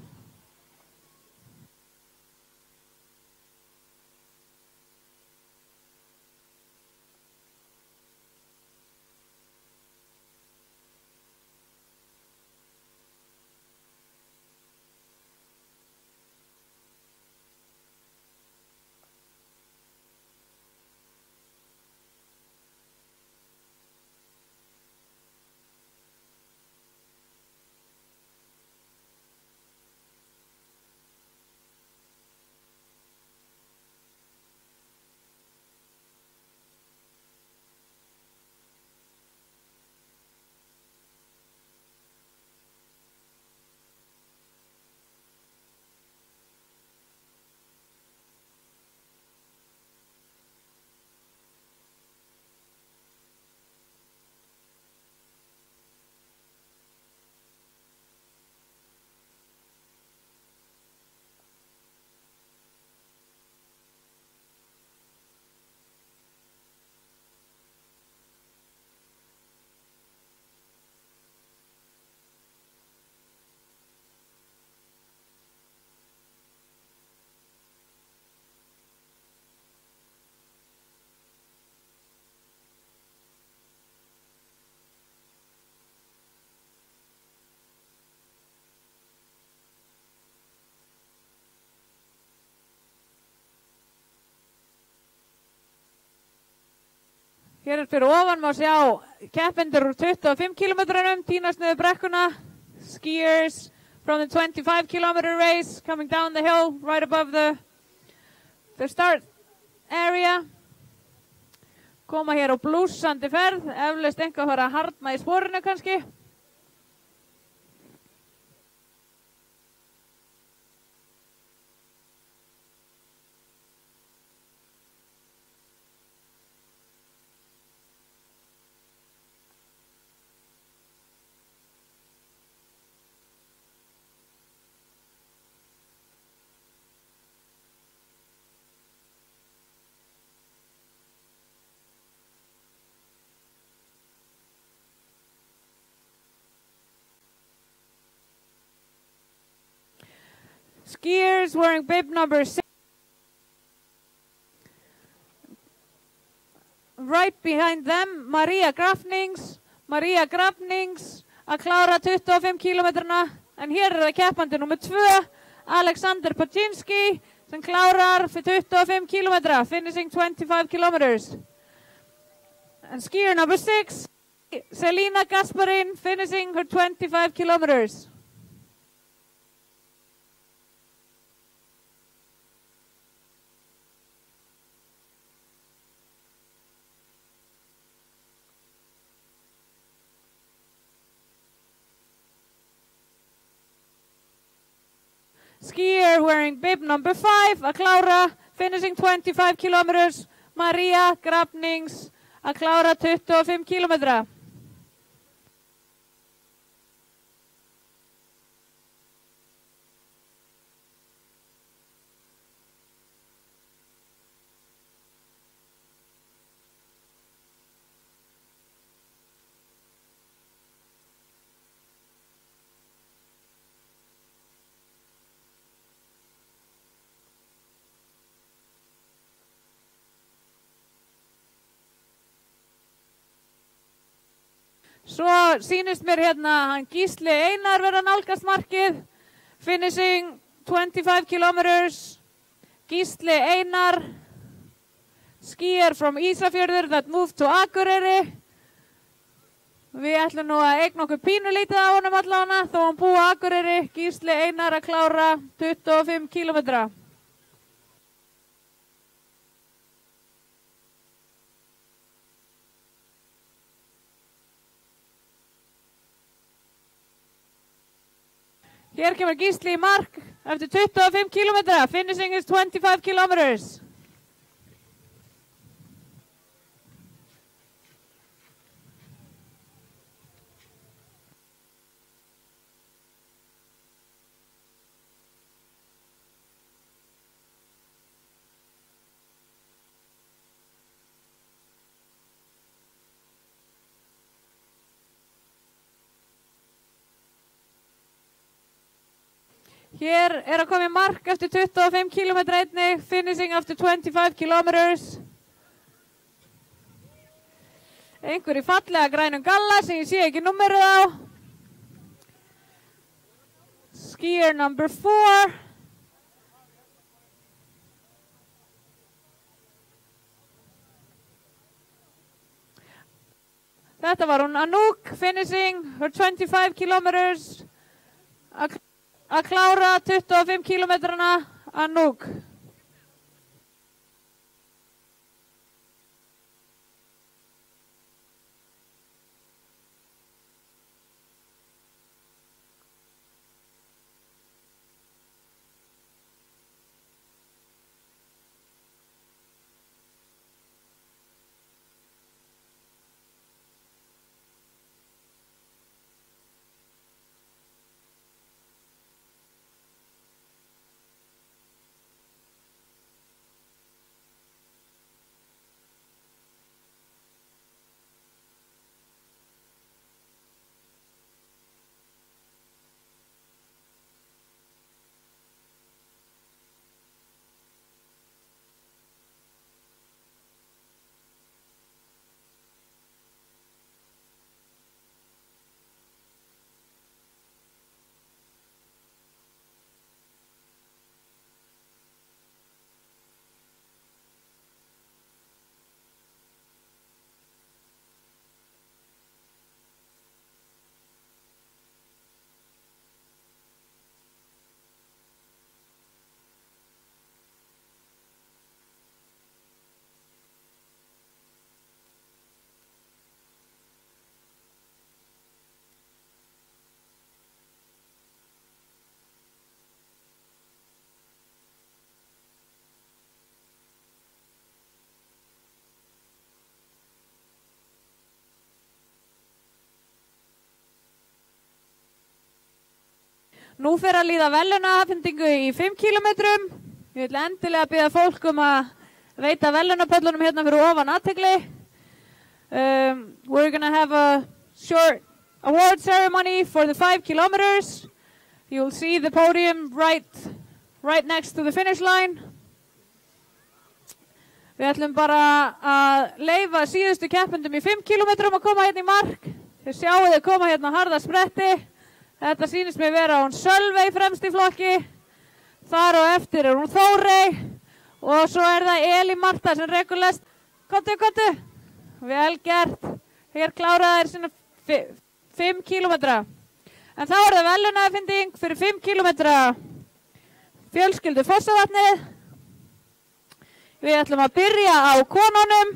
Hér fyrir ofan má sjá keppendur úr 25 kilometranum tínast niður brekkuna. Skiers from the 25 kilometer race coming down the hill right above the start area. Koma hér á blússandi ferð, eflaust einhver að fara að harðna í sporinu kannski. Skiers wearing bib number 6. Right behind them, Maria Grafnings. Maria Grafnings að klára 25 kilometrana. En hér það keppandi nummer 2, Alexander Paczynski, sem klárar fyrir 25 kilometra, finishing 25 kilometers. And skier number 6, Selina Gasparin, finishing her 25 kilometers. Skier wearing bib number 5 að klára, finishing 25 kilometers. Maria Grafnings að klára 25 kilometra. Svo sýnist mér hérna hann Gísli Einar vera nálgast markið, finishing 25 kilometers. Gísli Einar, skier from Ísafjörður that moved to Akureyri. Við ætlum nú að eigna okkur pínulítið á honum allavega, þó hann búi á Akureyri. Gísli Einar að klára 25 kilometra. Hér kemur Gísli í mark, eftir 25 kilometra. Finishing is 25 kilometers. Hér að koma í mark eftir 25 kilometra einnig, finishing after 25 kilometers. Einhver í fallega grænum galla sem ég sé ekki númerið á. Skier number 4. Þetta var hún Anouk, finishing her 25 kilometers. Að klára 25 kilometrana Anouk. Nú fer að líða verðlaunaafhendingu í 5 kilometrum. Ég vil endilega biðja fólk að veita verðlaunapöllunum hérna fyrir ofan athygli. We're gonna have a short award ceremony for the 5 kilometers. You'll see the podium right next to the finish line. Við ætlum bara að leyfa síðustu keppendum í 5 kilometrum að koma hérna í mark. Þið sjáu þau koma hérna harða spretti. Þetta sýnist mér vera hún Sölvey fremst í flokki. Þar og eftir hún Þórey. Og svo það Elín Marta sem rekur lest. Komdu. Vel gert. Hér kláraði þær sína 5 kilometra. En þá það verðlaunaafhending fyrir 5 kilometra fjölskyldu Fossavatnið. Við ætlum að byrja á konunum.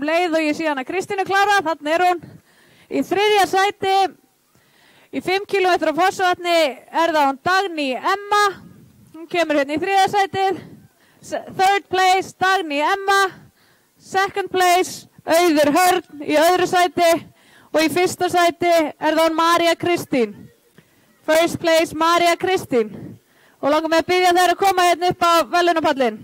Leið og ég sé hana Kristínu klára. Þarna hún í 3. sæti. Í 5 km Fossvatni það hún Dagný Emma. Hún kemur hérna í 3. sætið. 3rd place Dagný Emma. 2nd place Auður Hörn í 2. sæti. Og í 1. sæti það hún María Kristín. 1st place María Kristín. Og langar mig að biðja þær að koma hérna upp á verðlaunapallinn.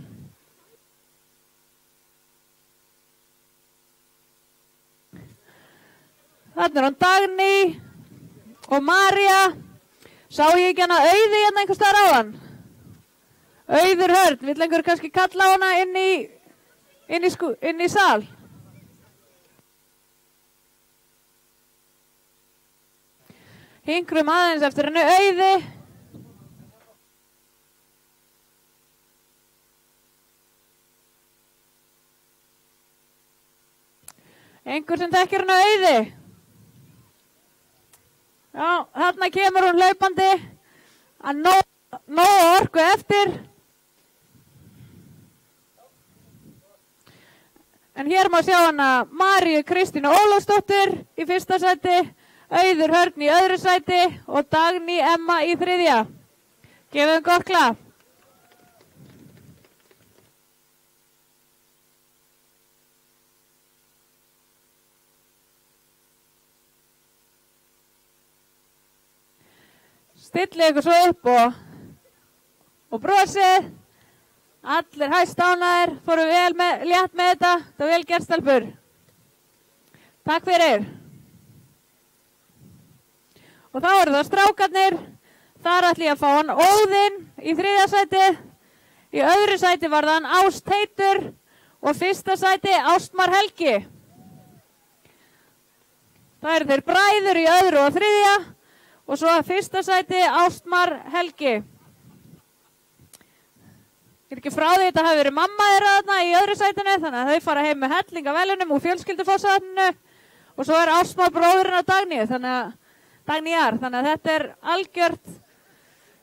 Þarna hún Dagný og María. Sá ég ekki hana Auði hérna einhvers staðar á hann? Auður Hörn, vill einhver kannski kalla hana inn í sal? Hingrum aðeins eftir henni Auði. Einhver sem þekkir henni Auði? Já, þarna kemur hún hlaupandi að nóg orku eftir. En hér má sjá hana Maríu Kristínu Ólafsdóttur í 1. sæti, Auður Hörn í 2. sæti og Dagný Emma í 3. Gefum gott klapp. Stillið ykkur svo upp og brosið. Allir hæst ánægðir, fóru létt með þetta. Það var vel gert, stelpur. Takk fyrir. Og þá eru það strákarnir. Þar ætla ég að fá hann Óðinn í 3. sæti. Í öðru sæti var það hann Ást Teitur og 1. sæti Ástmar Helgi. Það eru þeir bræður í öðru og 3. og svo 1. sæti Ástmar Helgi. Ég er ekki frá því þetta hafi verið mamma þeirra þarna í öðru sætinu, þannig að þau fara heim með helling af velunum úr fjölskyldufossaðinu og svo er Ástmar bróðurinn á Dagnýjar, þannig að þetta er algjört,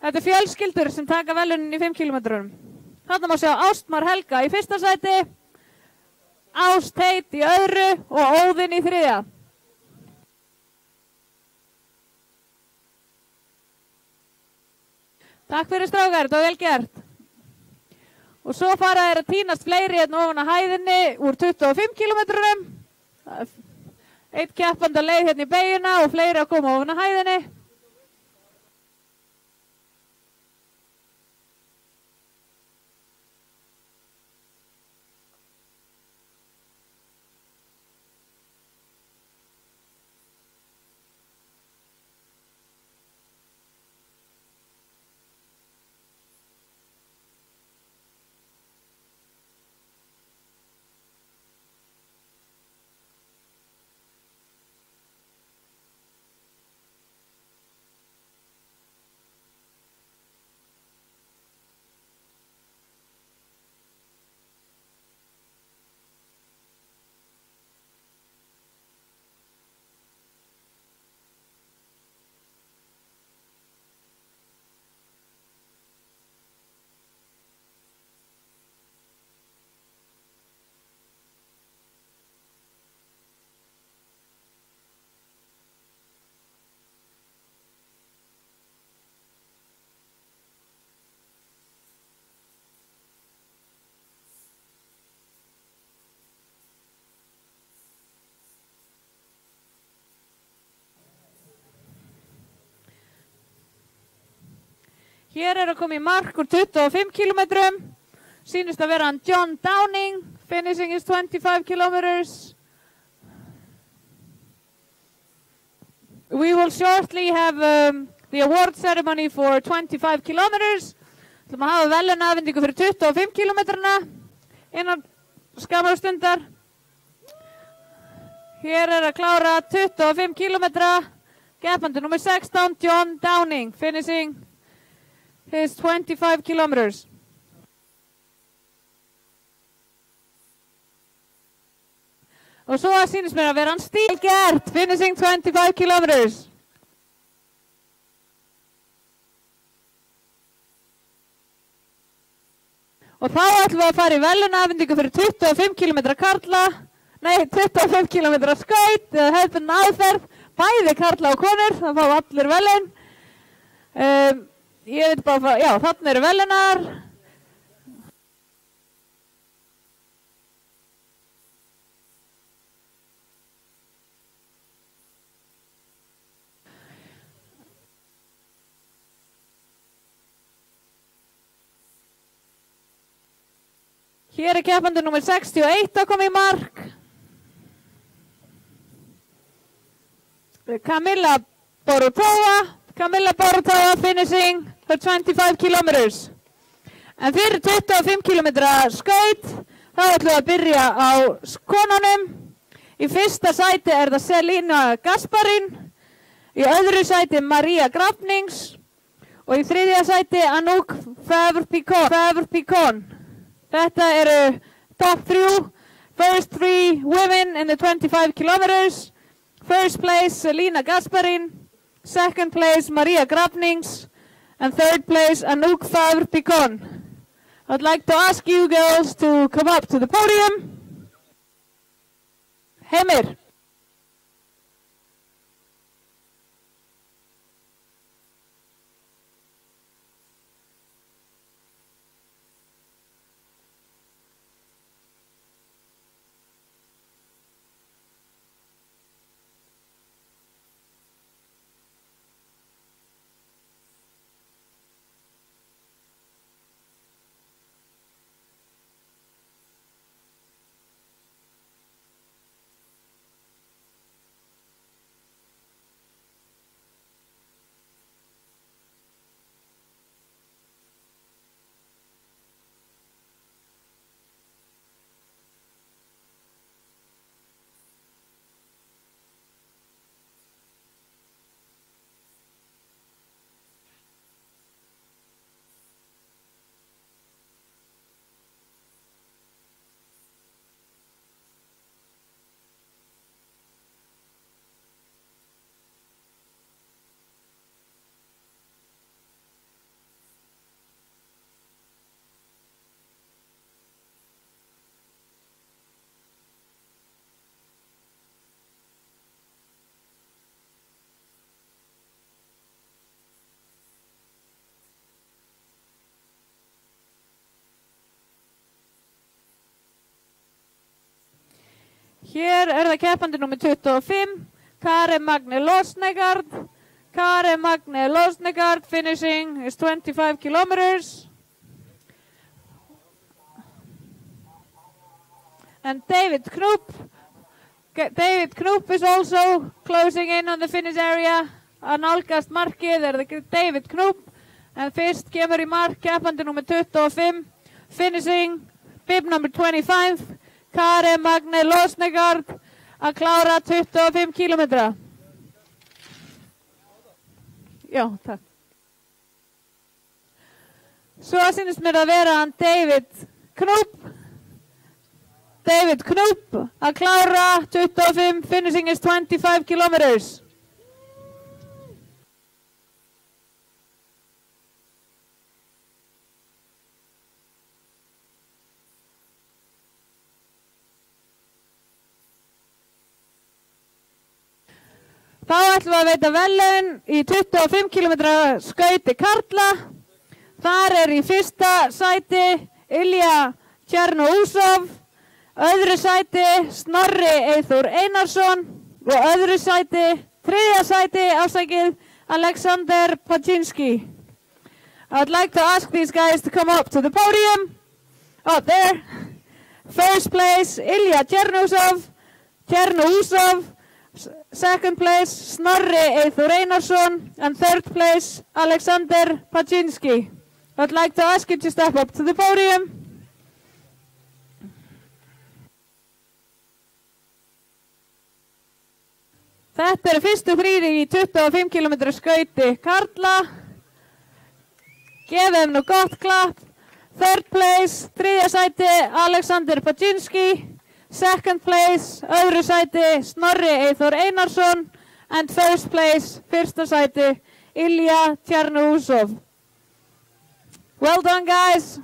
þetta er fjölskyldur sem taka velunin í 5 kilometrum. Þarna má sjá Ástmar Helga í 1. sæti, Ást Teit í öðru og Óðinn í 3. Takk fyrir strákar, þetta var vel gert. Og svo fara þeir að tínast fleiri hérna ofan að hæðinni úr 25 kilometrum. Eitt keppandi að leið hérna í beygina og fleiri að koma ofan að hæðinni. Hér er að koma í mark úr 25 kilometrum. Sýnist að vera hann John Downing. Finishing is 25 kilometers. We will shortly have the award ceremony for 25 kilometers. Þú maður hafa velunafendingu fyrir 25 kilometrana innan skamar stundar. Hér er að klára 25 kilometra. Keppandi nummer 16, John Downing, finishing his 25 kilometers. Og svo sýnist mér að vera hann Stíl Gert, finishing 25 kilometers. Og þá ætlum við að fara í velunafendingu fyrir 25 km karla, nei 25 km skaut, eða hefðbundin aðferð, bæði karla og konur, það fá allir velun. Ég veit bara, já, þarna eru velunar. Hér er keppandi nummer 61 að koma í mark. Camilla Borutova finishing her 25 kilometers. En fyrir 25 km skaut, þá ætlum við að byrja á konunum. Í fyrsta sæti er það Selina Gasparin, í öðru sæti Maria Grafnings og í þriðja sæti Anouk Favre-Picon. Þetta eru top 3, first 3 women in the 25 kilometers. First place, Selina Gasparin. Second place, Maria Grafnings. And third place, Anouk Favre-Picon. I'd like to ask you girls to come up to the podium. Heimir. Hér það keppandi nummer 25, Karen Magne Losnegard. Karen Magne Losnegard finishing is 25 kilometers. And David Knoop. David Knoop is also closing in on the finish area. Að nálgast markið það David Knoop. En fyrst kemur í mark keppandi nummer 25. Finishing bib number 25. Karen Magne Losnegard að klára 25 kilometra. Já, takk. Svo sýnist mér að vera hann David Knoop. David Knoop að klára 25, finishing is 25 kilometers. Þá ætlum við að veita verðlaun í 25 km skauti karla. Þar í fyrsta sæti Ilja Tjernousov, öðru sæti Snorri Eyþór Einarsson og öðru sæti, þriðja sæti, Alexander Paczynski. I'd like to ask these guys to come up to the podium. Up there. First place Ilja Tjernousov. Second place, Snorri Eyþór Einarsson, and third place, Alexander Paczynski. I'd like to ask you to step up to the podium. Þetta fyrstu þrír í 25 km skauti karla. Gefum þeim nú gott klapp. Third place, þriðja sæti, Alexander Paczynski. Second place, öðru sæti, Snorri Eyþór Einarsson. And first place, fyrsta sæti, Ilja Tjernousov. Well done, guys.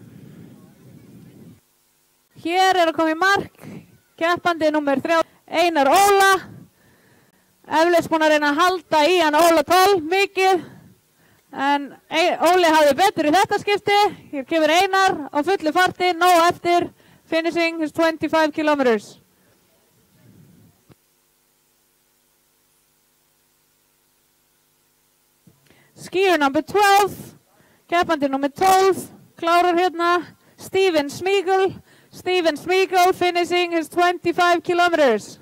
Hér að koma í mark, keppandi nummer 3, Einar Óla. Eflaust búinn að reyna að halda í hann Óla Toll mikið. En Óli hafði betur í þetta skipti. Hér kemur Einar á fullu farti, nóg eftir. Finishing his 25 kilometers. Skier number 12, keppandi nummer 12, klárar hérna, Steven Smeagol. Steven Smeagol finishing his 25 kilometers.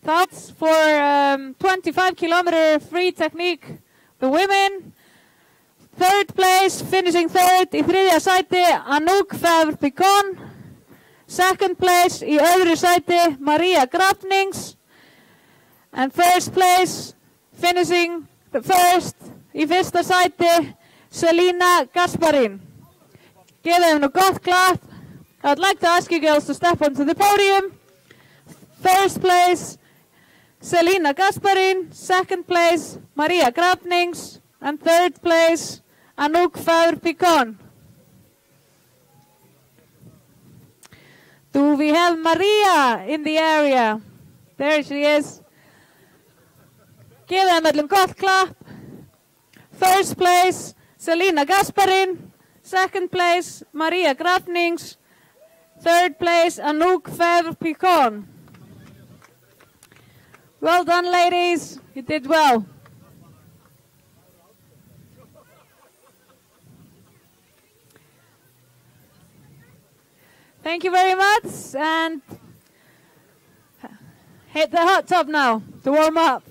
That's for 25 kilometer free technique, the women. Third place, finishing third í þriðja sæti, Anouk Favre-Picon. Second place í öðru sæti, Maria Grafnings. And first place, finishing the first í fyrsta sæti, Selina Gasparin. Give them a gott clap. I'd like to ask you girls to step onto the podium. First place, Selina Gasparin. Second place, Maria Grafnings. And third place, Anouk Favre-Picon. Do we have Maria in the area? There she is. Give them a gott clap. First place, Selina Gasparin. Second place, Maria Grafnings. Third place, Anouk Favre-Picon. Well done, ladies. You did well. Thank you very much, and hit the hot tub now to warm up.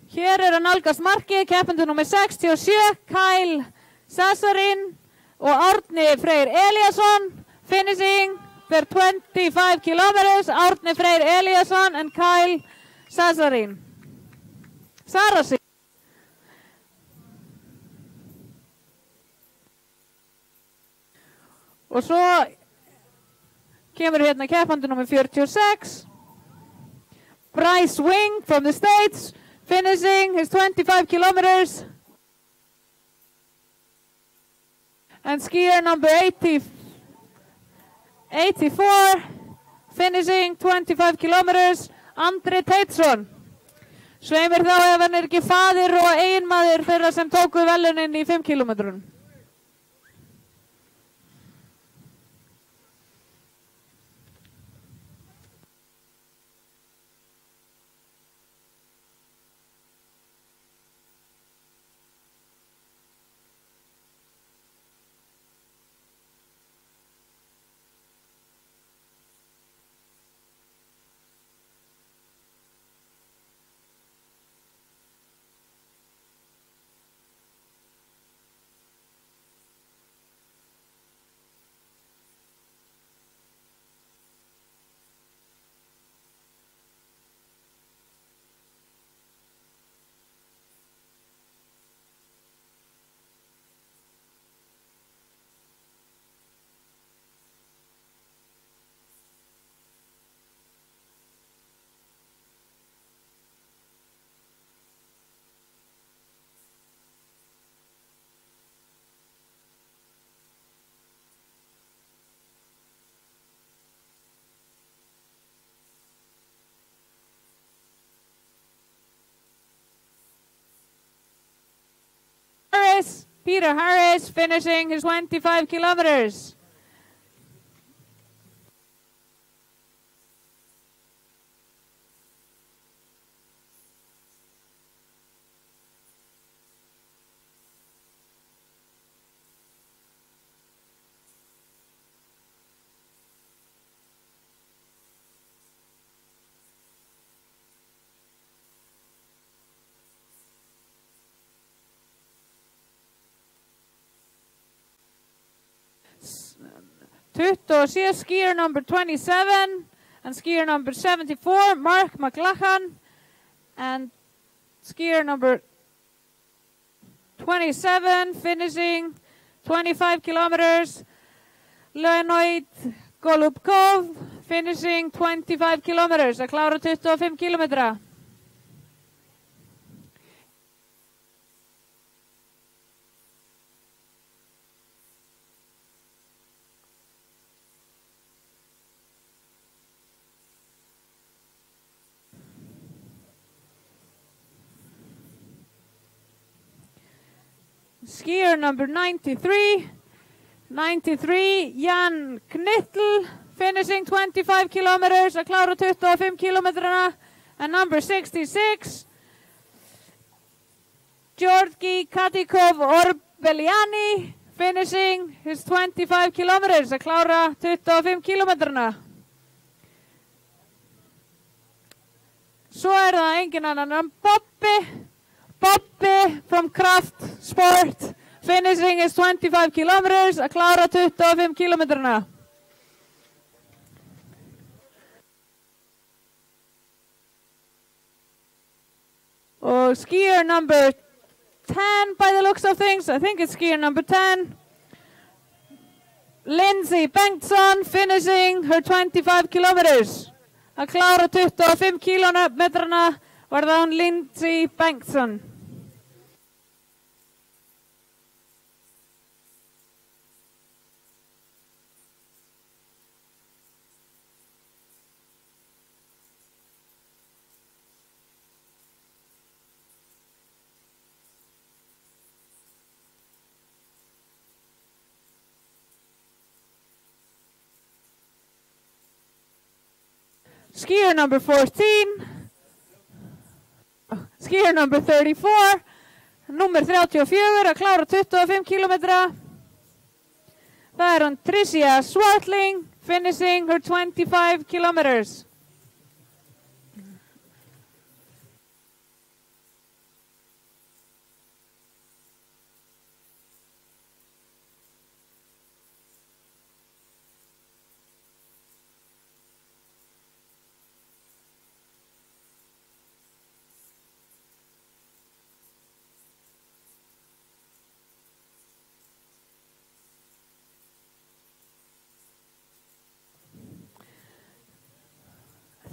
Hér að nálgast markið, keppendur númer 67, Kyle Sasarin og Árni Freyr Eliasson, finishing their 25 kilometers, Árni Freyr Eliasson and Kyle Sasarin. Og svo kemur hérna keppendur númer 46, Bryce Wing from the States, finishing his 25 kilometers. And skier number 84, finishing 25 kilometers, Andri Teitsson. Sveimir þá ef hann ekki faðir og eiginmaður þeirra sem tóku velunin í 5 kilometrun. Peter Harris finishing his 25 kilometers. Skier number 27 and skier number 74, Mark McLachlan, and skier number 27 finishing 25 kilometers, Leonid Golubkov finishing 25 kilometers, að klára 25 kilometra. Skier number 93, Jan Knittel, finishing 25 kilometers, að klára 25 kilometrana. And number 66, Georgi Katikov Orbeliani, finishing his 25 kilometers, að klára 25 kilometrana. Svo það engin annan en Bobby from Kraft Sport, finishing his 25 kilometers, að klára 25 kilometrana. Og skier number 10 by the looks of things, I think it's skier number 10, Lindsay Bengtsson, finishing her 25 kilometers, að klára 25 kilometrana. Var það hún Lindsay Bengtsson. Skier number 14. Skier number 34, nummer 34, að klára 25 kilometra. Það hún Tricia Swartling, finishing her 25 kilometers.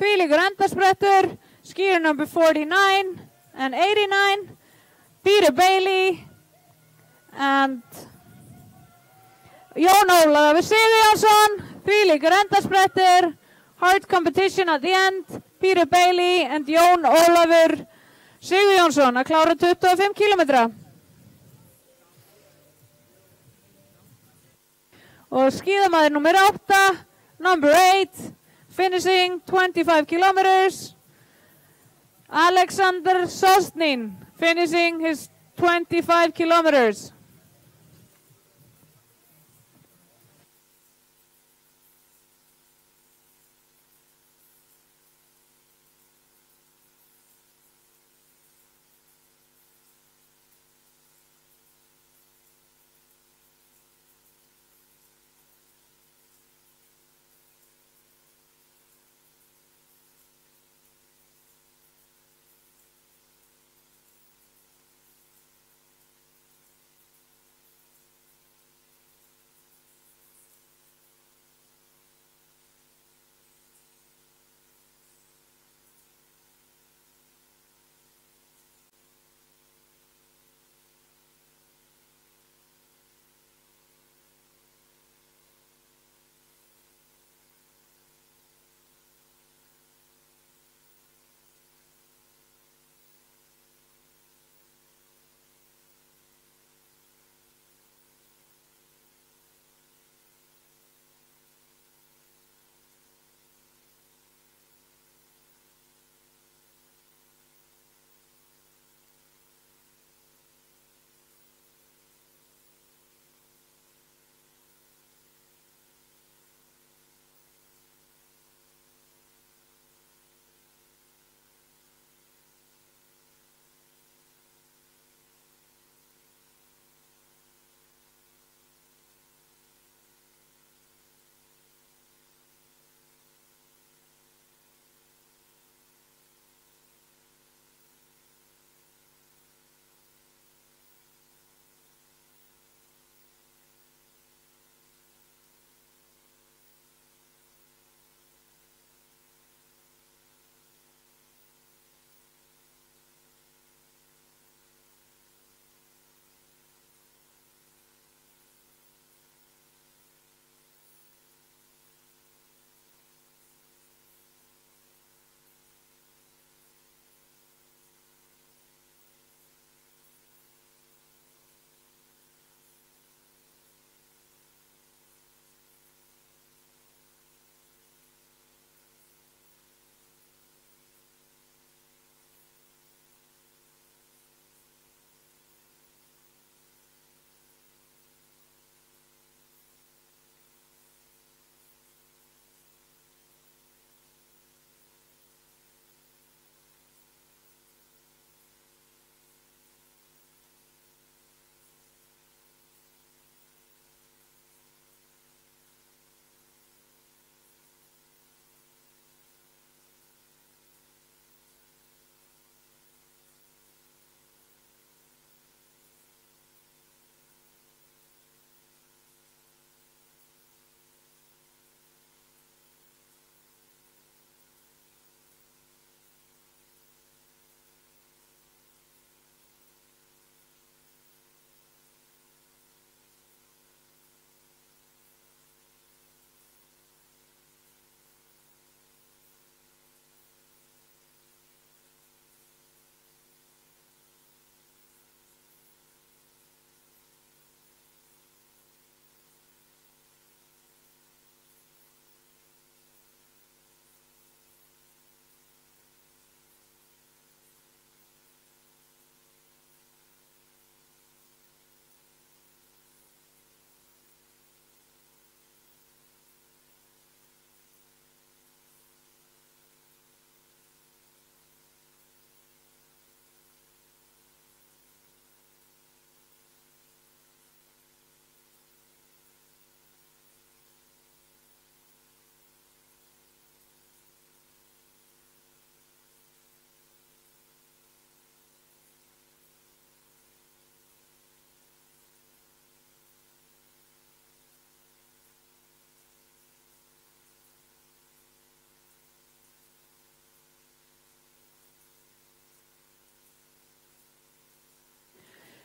Þvílíkur endasprettur. Skier number 49 and 89. Peter Bailey and Jón Ólafur Sigurjónsson. Þvílíkur endasprettur. Hard competition at the end. Peter Bailey and Jón Ólafur Sigurjónsson að klára 25 kilometra. Og skíðamaður nummer 8, number 8, finishing 25 kilometers. Alexander Sostnin, finishing his 25 kilometers.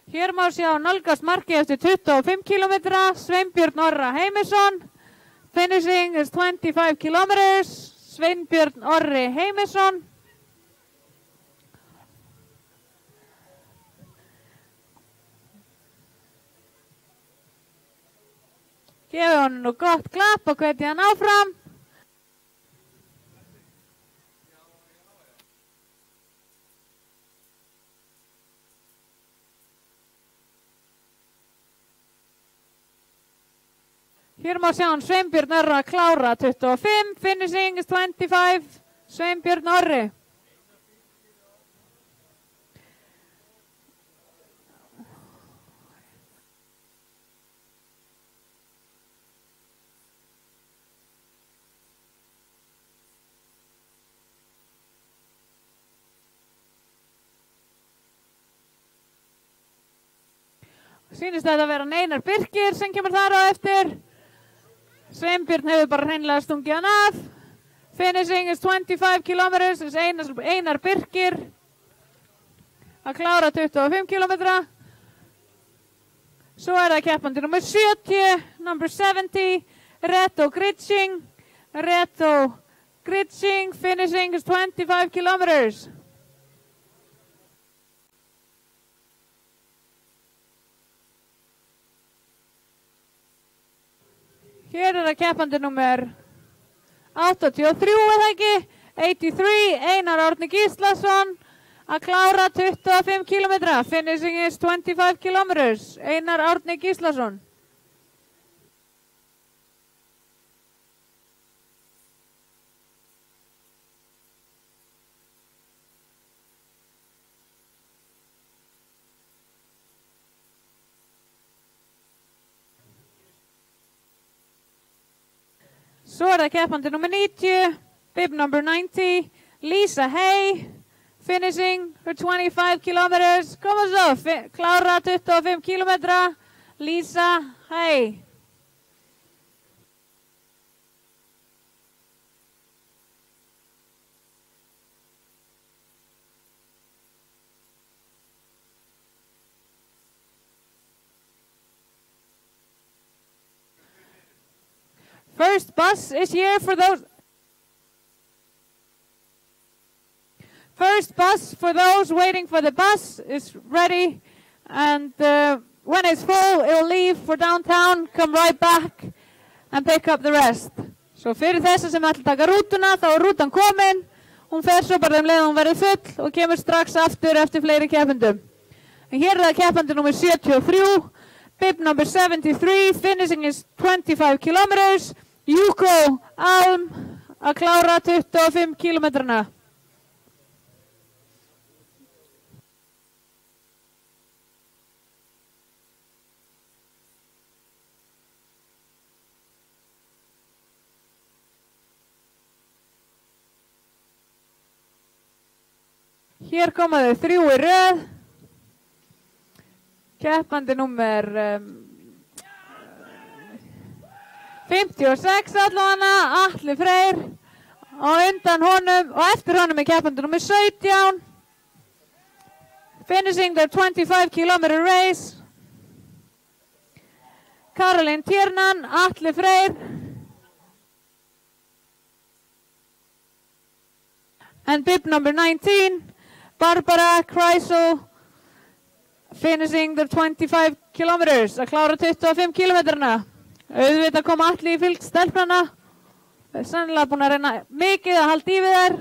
Hér má sjá nálgast markið eftir 25 kilometra, Sveinbjörn Orra Heimisson. Finishing is 25 kilometers, Sveinbjörn Orri Heimisson. Gefið honum nú gott klapp og hvetja hann áfram. Hér má sjá hann Sveinbjörn Orra klára 25, finishing is 25, Sveinbjörn Orri. Sýnist þetta að vera Einar Birkir sem kemur þar á eftir. Sveinbjörn hefur bara hreinlega stungið hann af. Finishing is 25 kilometers, Einar Birkir að klára 25 kilometra. Svo það keppandi nummer 70, number 70, Reto Gritsing. Reto Gritsing, finishing is 25 kilometers. Hér það keppandi nummer 83, eða ekki, 83, Einar Árni Gíslason að klára 25 kilometra, finishing is 25 kilometers, Einar Árni Gíslason. Svo það keppandi nummer 90, bib number 90, Lisa Hay, finishing for 25 kilometers. Koma svo, klára 25 kilometra, Lisa Hay. First bus is here for those. First bus for those waiting for the bus is ready, and when it's full, it'll leave for downtown, come right back, and pick up the rest. Svo fyrir þessa sem ætla að taka rútuna, þá er rútan komin, hún fer svo bara leið hún verður full og kemur strax aftur eftir fleiri keppendum. En hér það keppandi nummer 73, bib number 73, finishing is 25 kilometers. Júko Alm að klára 25 kilometrana. Hér koma þau þrjú í röð. Keppandi númer 56 allavega, Atli Freyr og undan honum og eftir honum er keppandi nummer 17, finishing their 25 kilometer race, Karolín Tiernan, Atli Freyr and bib number 19, Barbara Kreisel, finishing their 25 kilometers, að klára 25 kilometrana. Auðvitað kom Atli í fylgd stelpnana. Það er sannlega búin að reyna mikið að halda í við þær.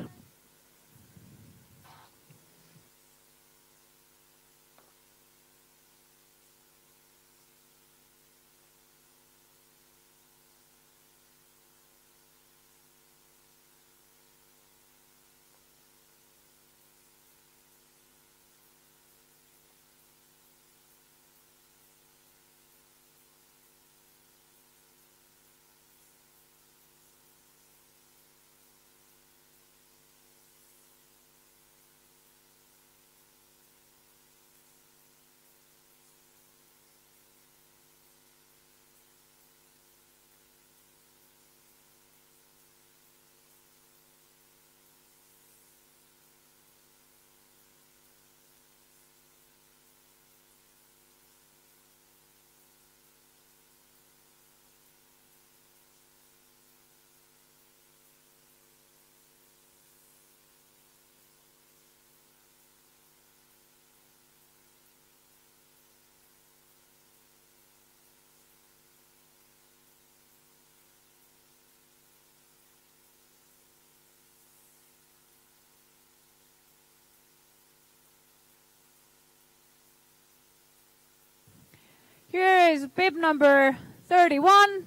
Here is bib number 31.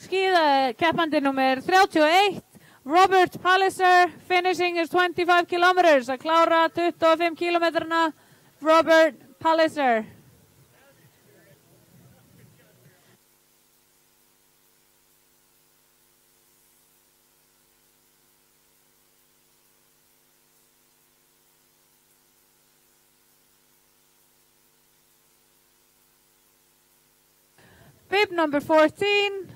Skíðakeppandi nummer 31. Robert Palliser finishing his 25 kilometers. Að klára 25 kilometrana. Robert Palliser. Bib number 14.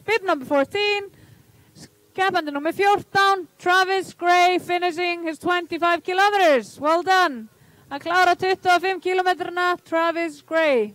Bib number 14. Keppandi nummer 14. Travis Gray finishing his 25 kilometers. Well done. Að klára 25 kilometrana. Travis Gray.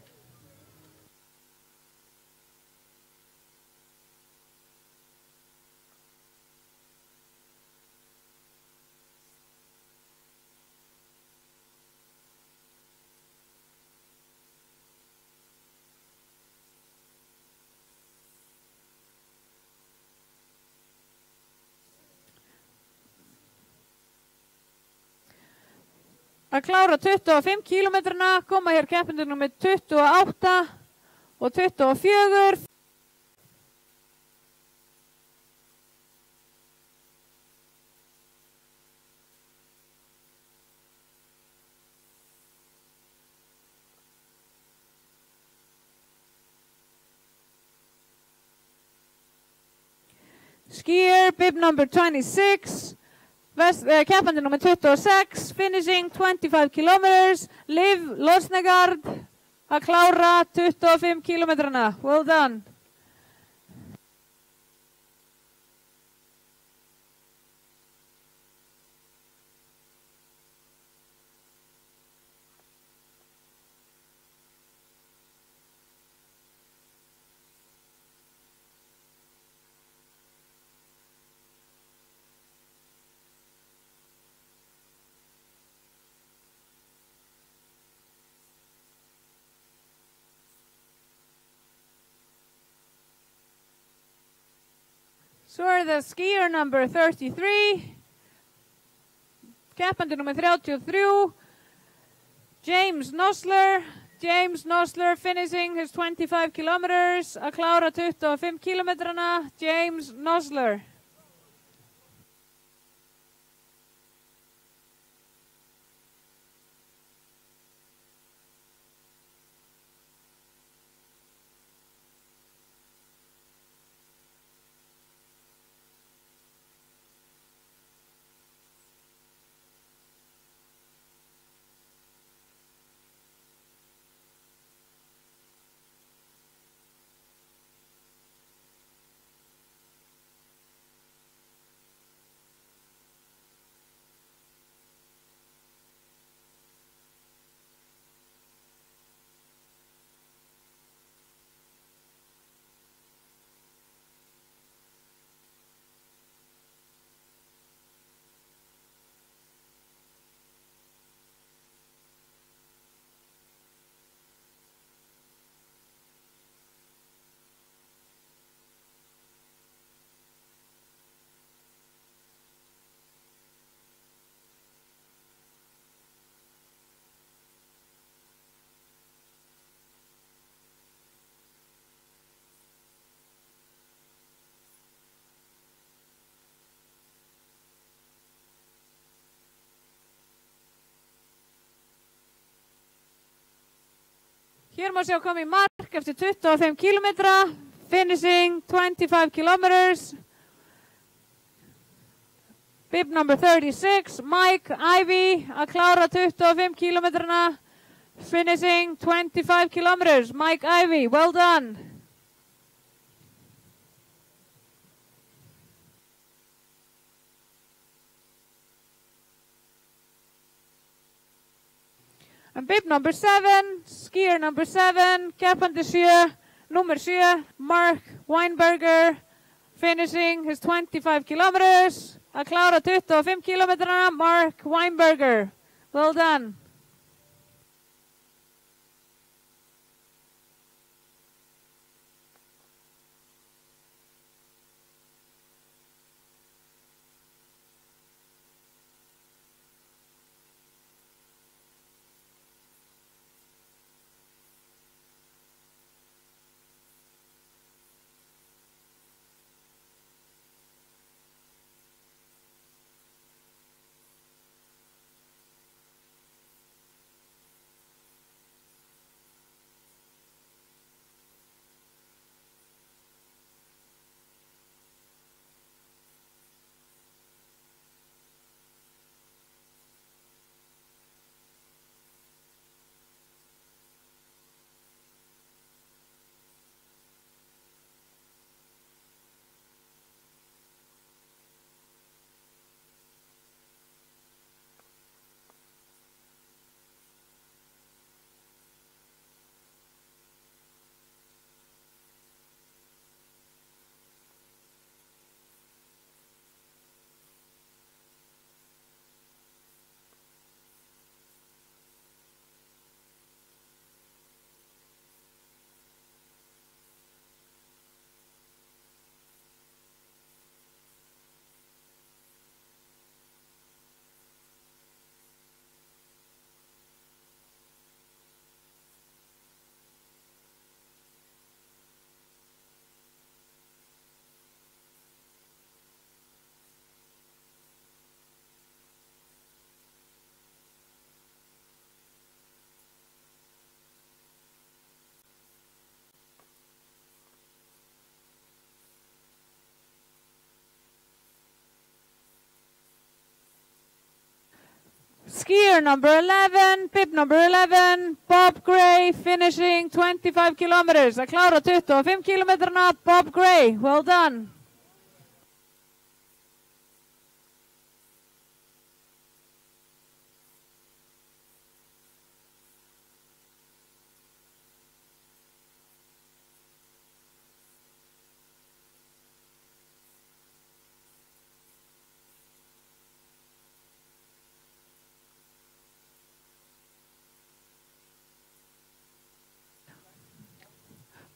Að klára 25 kilometrana, koma hér keppandi nummer 28 og 24. Skier, bib number 26. Keppandi nummer 26, finishing 25 kilometers. Liv Losnegard að klára 25 kilometrana. Well done. So are the skier number 33, keppandi nummer 33, James Nosler. James Nosler finishing his 25 kilometers, að klára 25 kilometrana. James Nosler. Hér má sjá komið mark eftir 25 kilometra, finishing 25 kilometers. Bib number 36, Mike Ivy, að klára 25 kilometrana, finishing 25 kilometers. Mike Ivy, well done. And bib number 7, skier number 7, keppandi nummer 7, Mark Weinberger, finishing his 25 kilometers, að klára 25 kilometrana. Mark Weinberger, well done. Skier number 11, bib number 11, Bob Gray, finishing 25 kilometers. Að klára 25 kilometrana, Bob Gray, well done.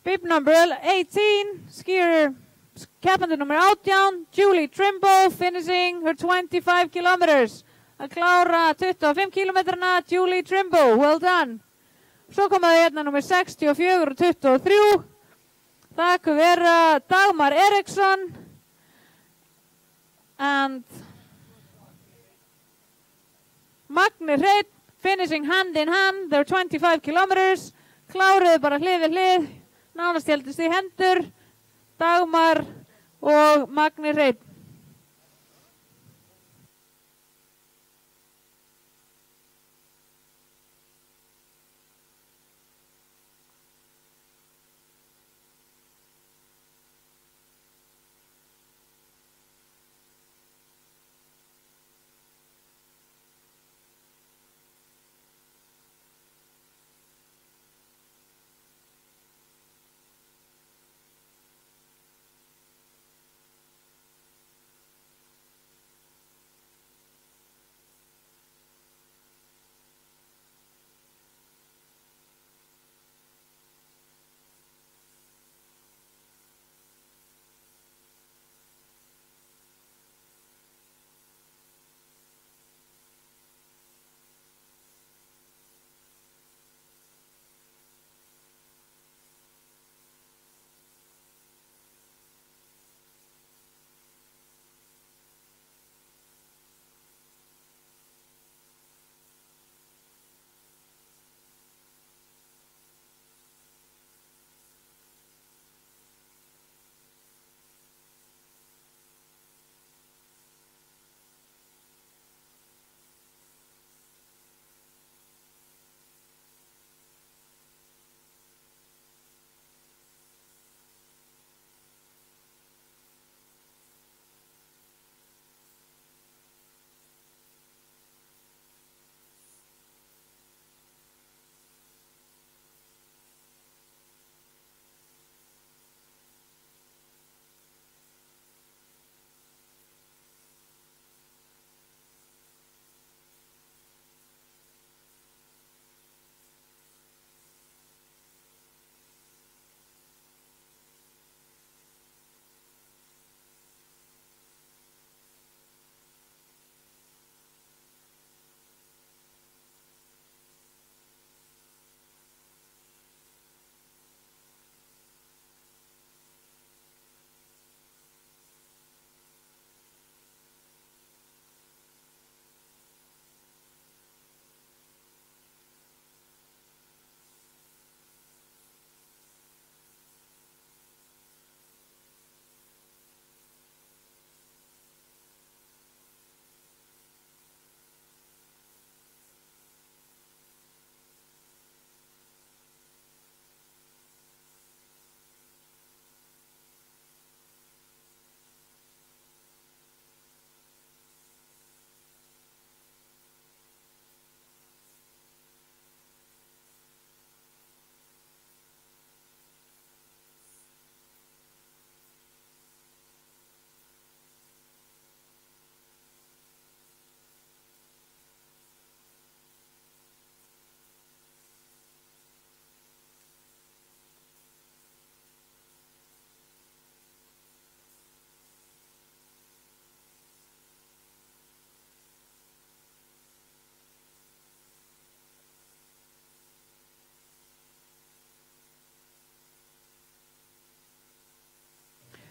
Bib number 18, skier keppandi nummer 18, Julie Trimble, finishing her 25 kilometers. Að klára 25 kilometrana, Julie Trimble, well done. Svo komaði hérna nummer 64 og 23. Það kunne vera Dagmar Eriksson and Magni Hreinn, finishing hand in hand, their 25 kilometers. Kláruðu bara hlið við hlið. Nánast heldust í hendur, Dagmar og Magni Hreinn.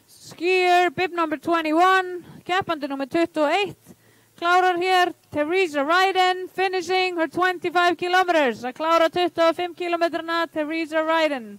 Skier, bib number 21, keppandi nummer 21, klárar hér Teresa Ryden, finishing her 25 kilometers. Að klára 25 kilometrana, Teresa Ryden.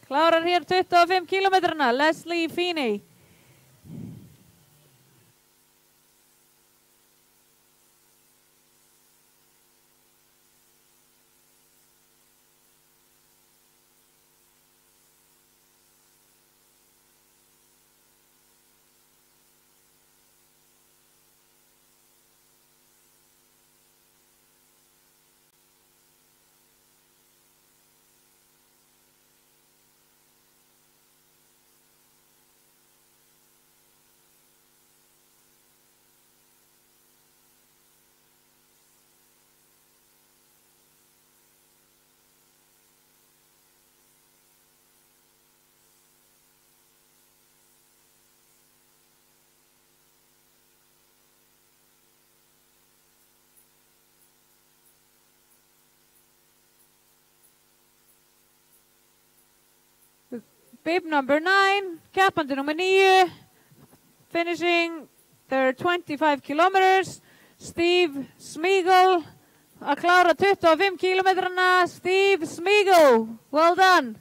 Klárar hér 25 kilometrana, Leslie Feeney. Bib number 9, keppandi nummer 9, finishing their 25 kilometers, Steve Smeagol, að klára 25 kilometrana, Steve Smeagol, well done.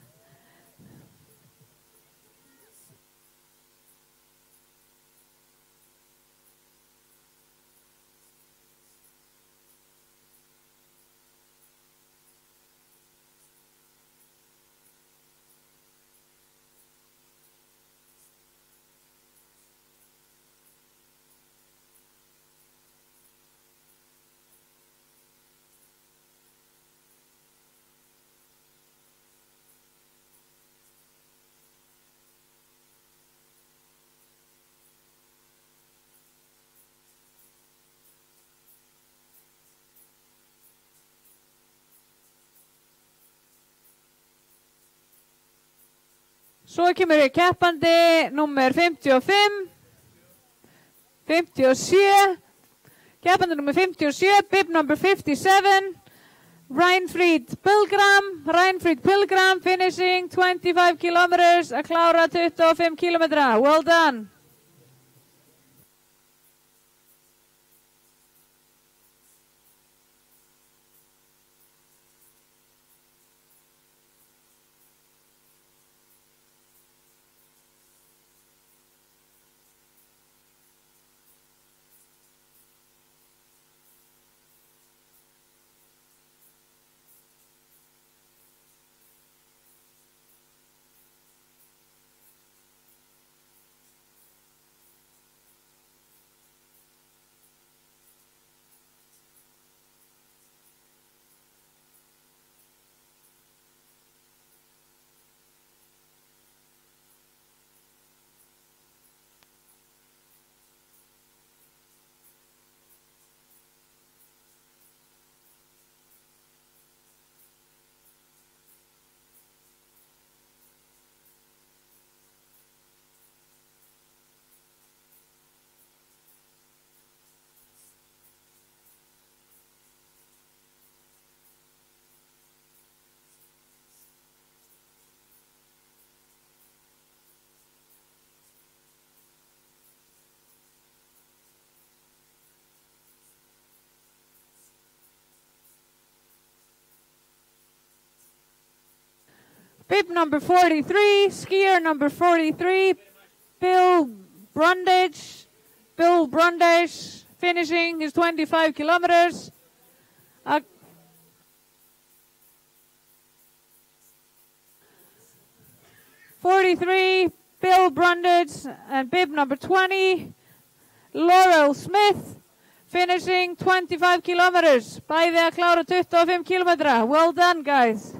Svo kemur við keppandi nummer 55, 57, keppandi nummer 57, bib number 57, Reinfried Pilgrim, finishing 25 kilometers, að klára 25 kilometra, well done. Bib number 43, skier number 43, Bill Brundage, finishing his 25 kilometers. 43, Bill Brundage, and bib number 20, Laurel Smith, finishing 25 kilometers. Bæði að klára 25 kilometra. Well done, guys.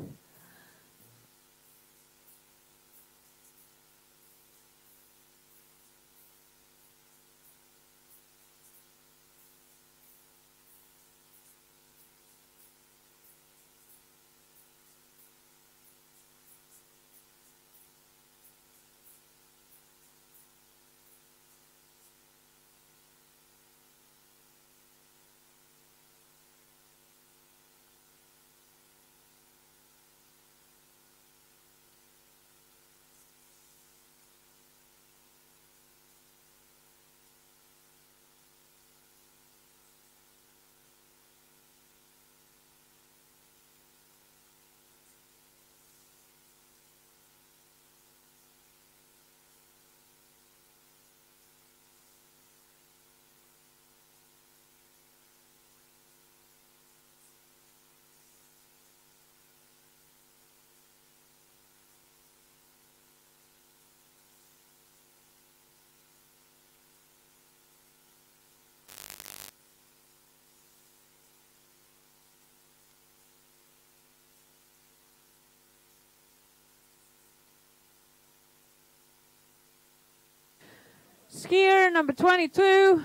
Skier number 22,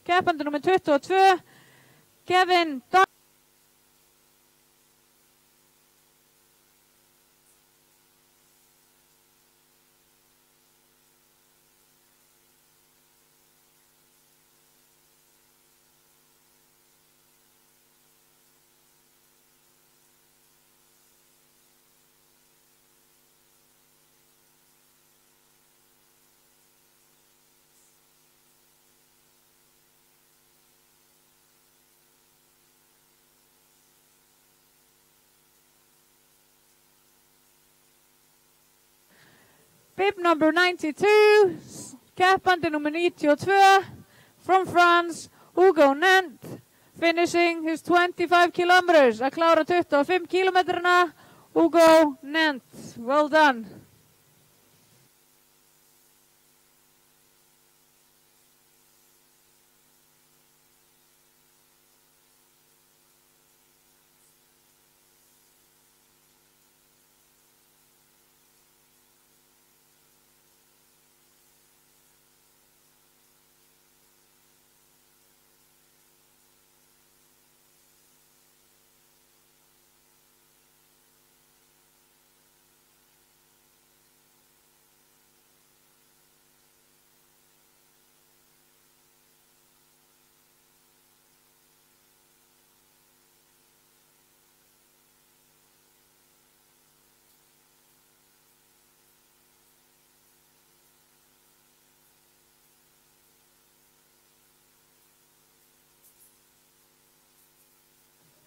keppandi nummer 22, Kevin Don. Bib number 92, keppandi nummer 92, from France, Hugo Nent, finishing his 25 kilometers, að klára 25 kilometrana, Hugo Nent, well done.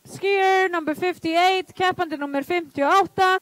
Skier number 58, keppandi nummer 58.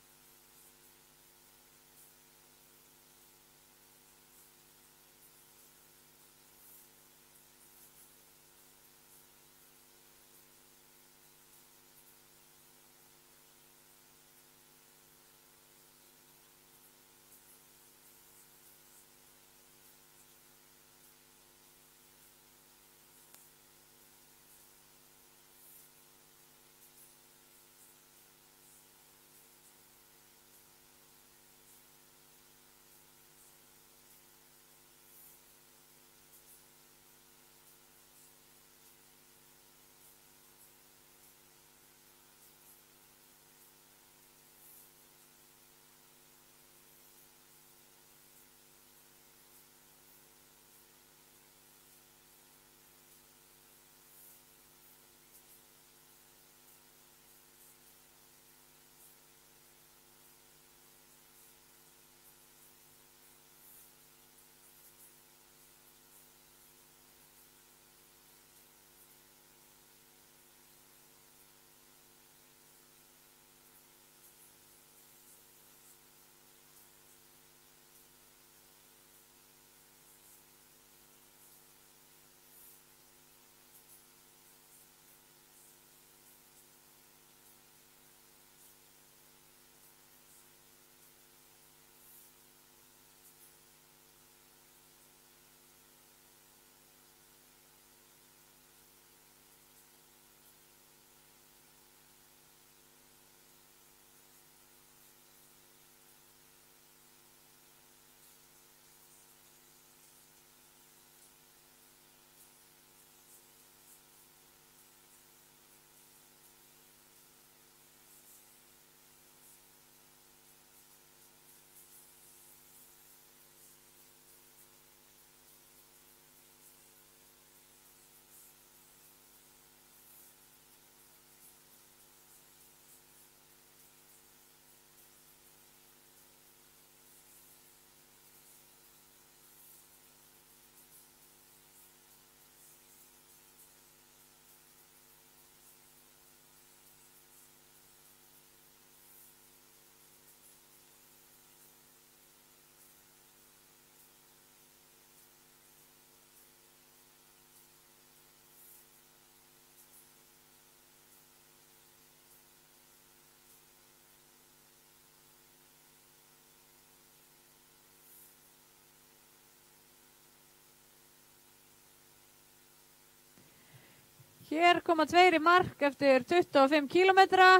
Hér koma tveir í mark eftir 25 kilometra.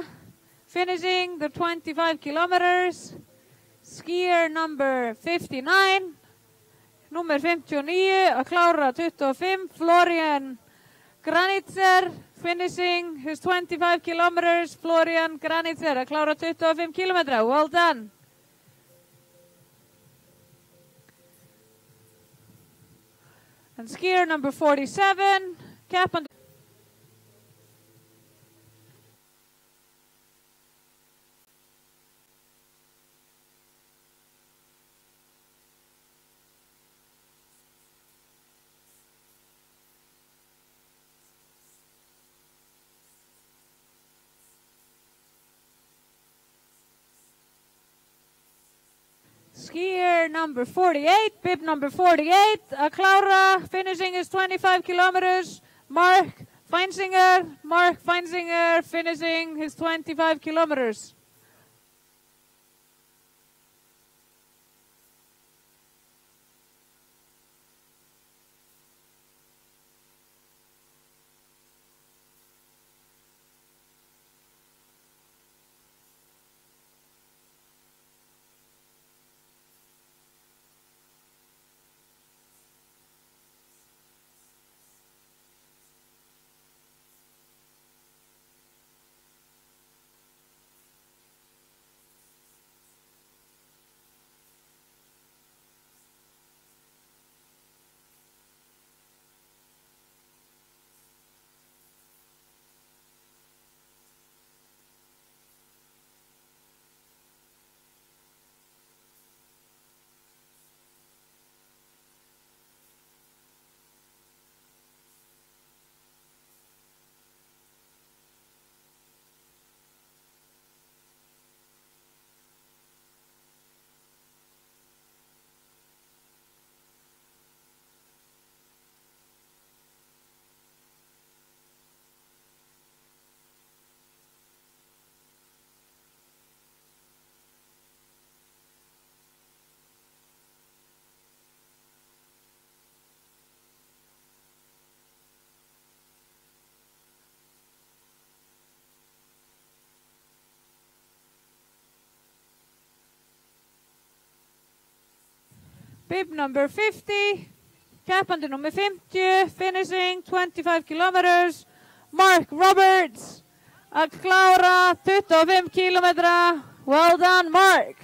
Finishing the 25 kilometers. Skier number 59. Nummer númer 59 að klára 25, Florian Granitzer, finishing his 25 kilometers. Florian Granitzer að klára 25 kilometra. Well done. And skier number 47, keppandi. Skier number 48, bib number 48, Clara, finishing his 25 kilometers. Mark Feinsinger, finishing his 25 kilometers. Bib number 50, keppandi nummer 50, finishing 25 kilometers. Mark Roberts að klára 25 kilometra. Well done, Mark.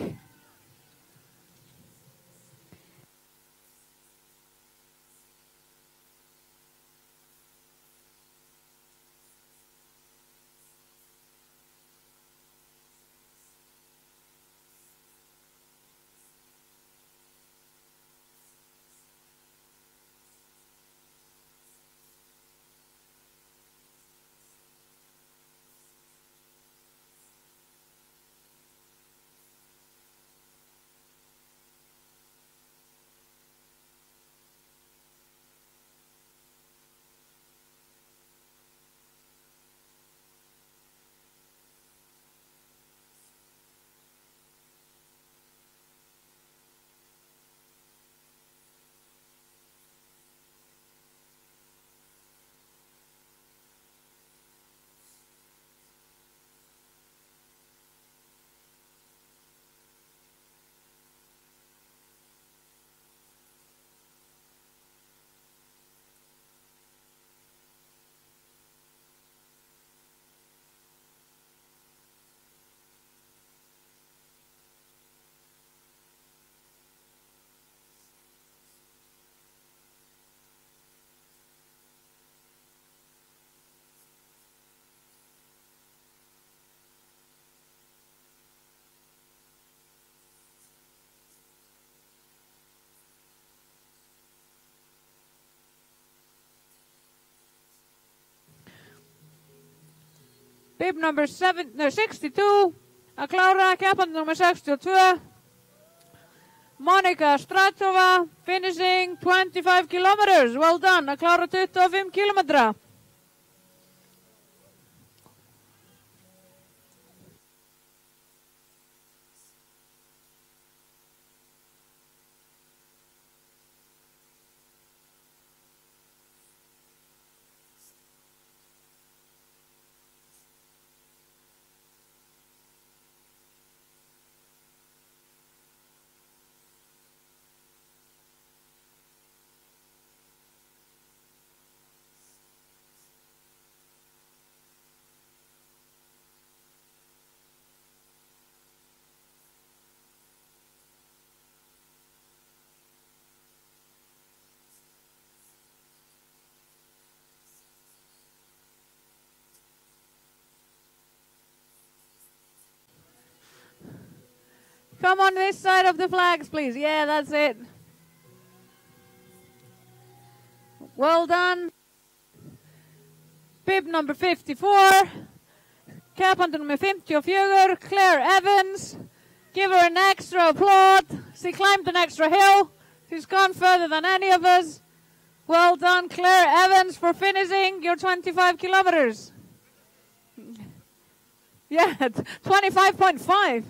Bib number 62, að klára keppandi nummer 62. Monika Stratova, finishing 25 kilometers. Well done, að klára 25 kilometra. Come on this side of the flags, please. Yeah, that's it. Well done. Bib number 54. Keppandi nummer 54, Claire Evans. Give her an extra applaud. She climbed an extra hill. She's gone further than any of us. Well done, Claire Evans, for finishing your 25 kilometers. Yeah, 25.5.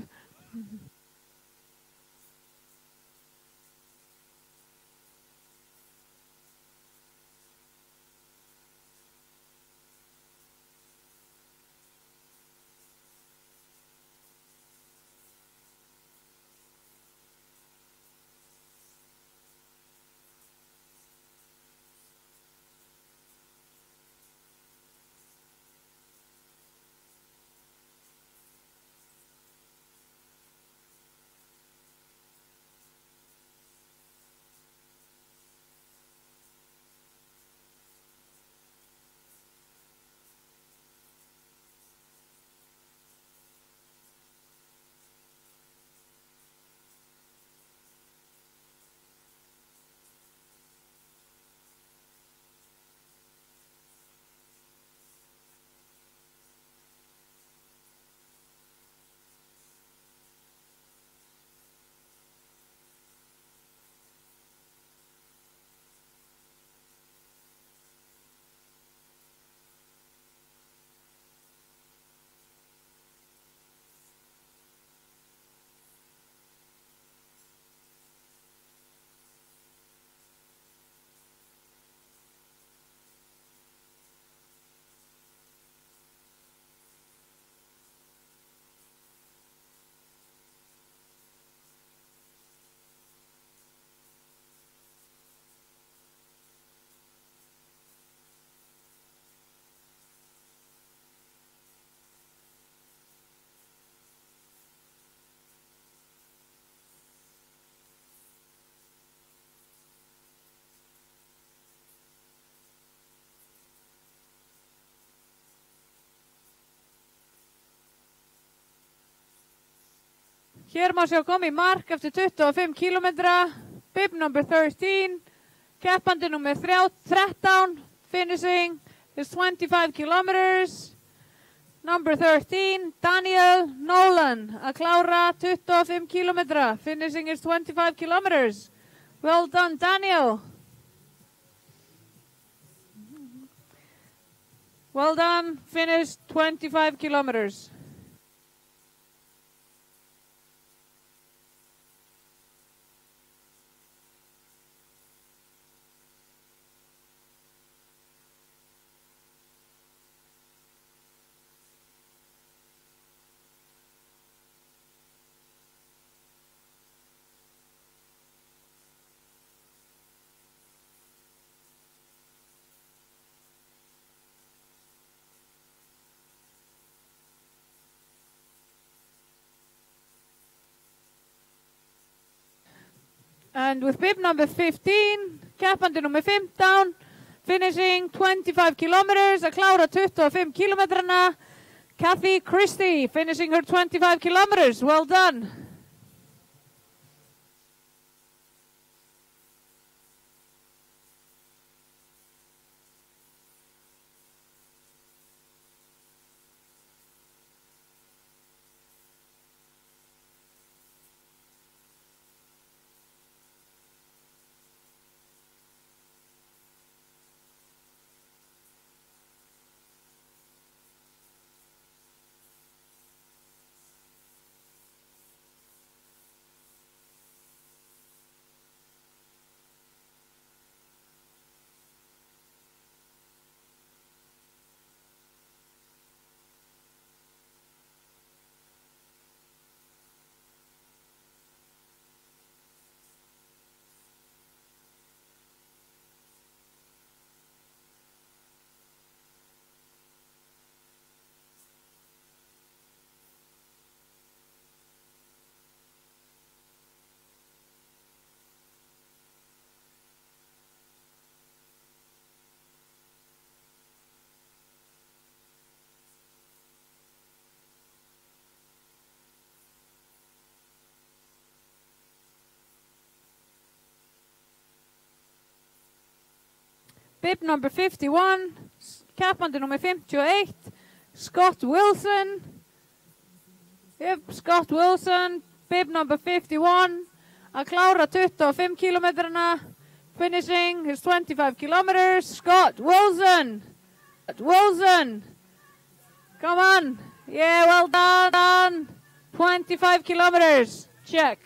Hér má sjá komið mark eftir 25 kilometra. Bib number 13. Keppandi nummer 13. Finishing is 25 kilometers. Number 13, Daniel Nolan. Að klára 25 kilometra. Finishing is 25 kilometers. Well done, Daniel. Well done. Finished 25 kilometers. And with bib number 15, keppandi nummer 15, finishing 25 kilometers, að klára 25 kilometrana, Kathy Christie, finishing her 25 kilometers. Well done. bib number 51, keppandi nummer 51, Scott Wilson. Yep, Scott Wilson, bib number 51, að klára 25 kilometrana, finishing his 25 kilometers. Scott Wilson, come on, yeah, well done, 25 kilometers, check.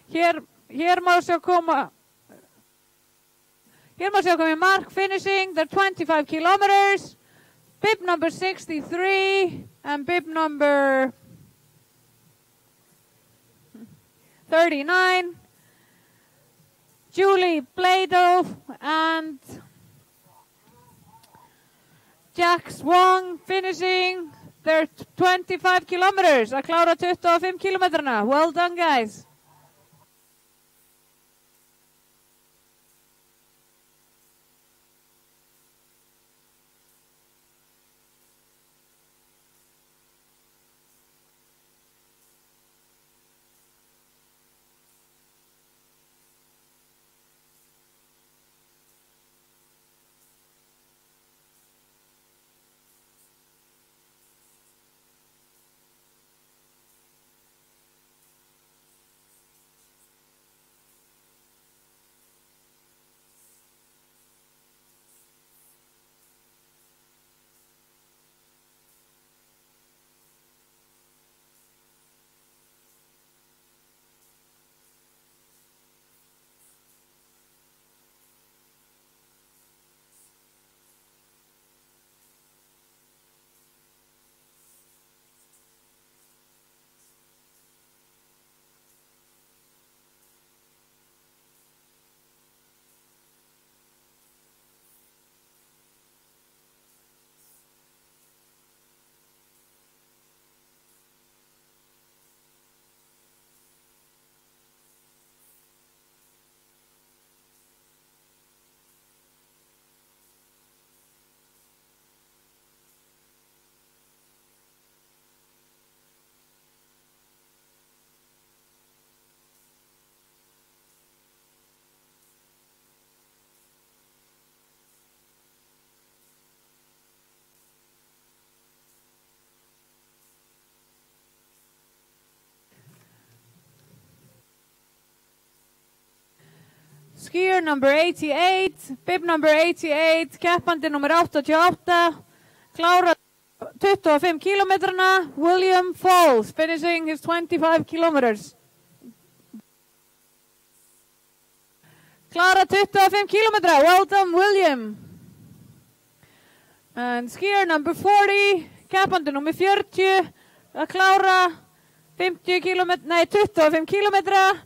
Hér má sjá koma Mark finishing the 25 kilometers, bib number 63 and bib number 39. Julie Blado and Jack Swong finishing their 25 kilometers, að klára 25 kilometrana. Well done, guys. skier number 88, bib number 88, keppandi nummer 88, klára 25 kilometrana, William Falls, finishing his 25 kilometers. Klára 25 kilometra, well done William. And skier number 40, keppandi nummer 40, að klára 25 kilometra.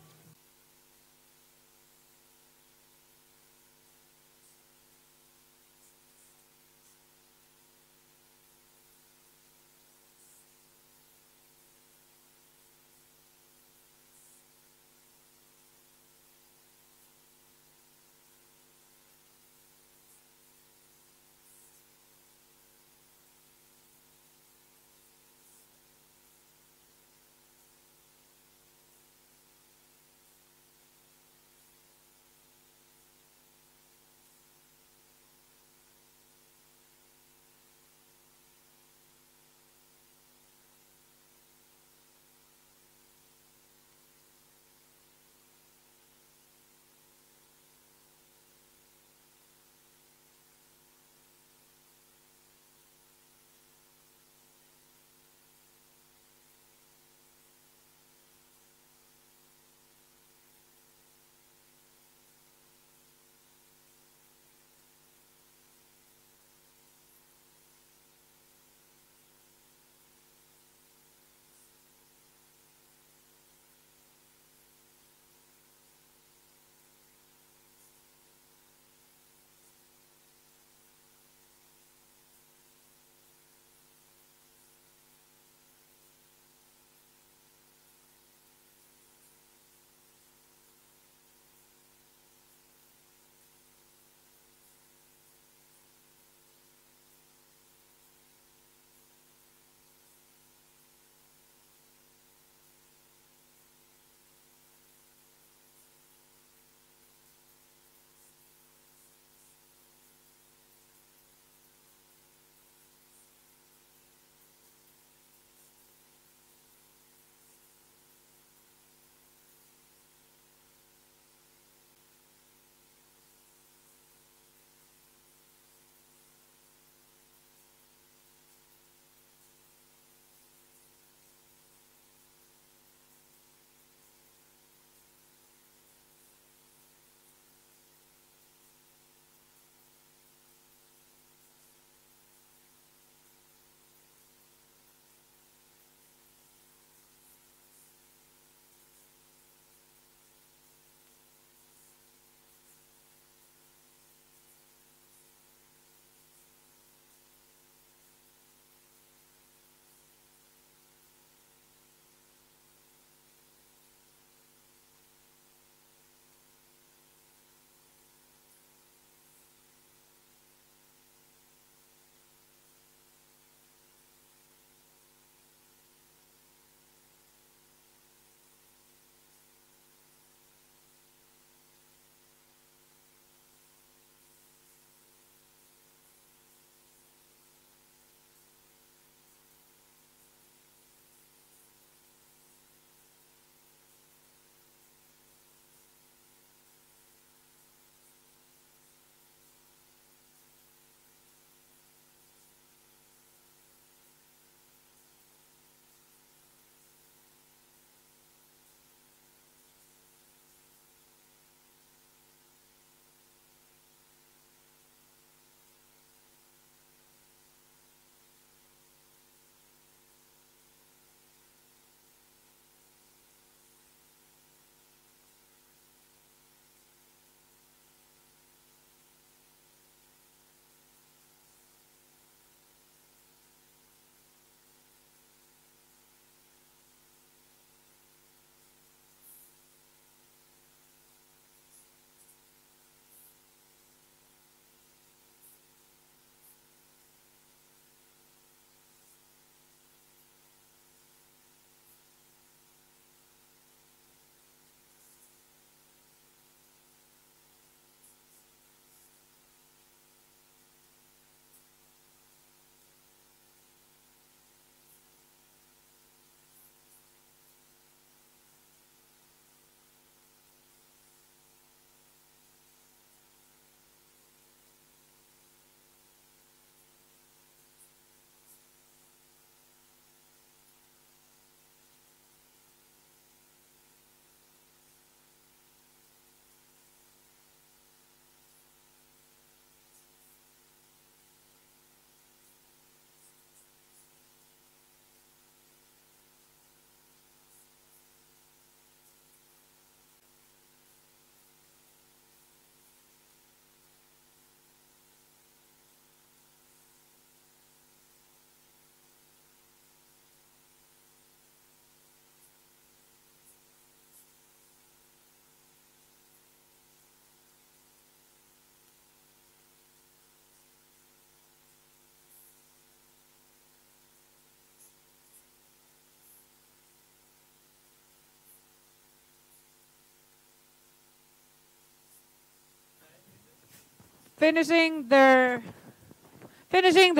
finishing their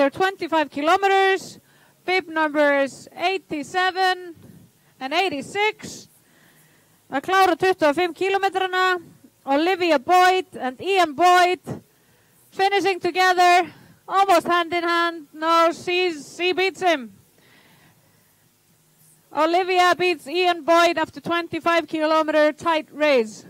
25 kilometers. Bib numbers 87 and 86 að klára 25 kilometrana. Olivia Boyd and Ian Boyd finishing together, almost hand in hand. No, she beats him. Olivia beats Ian Boyd after 25-kilometer tight race.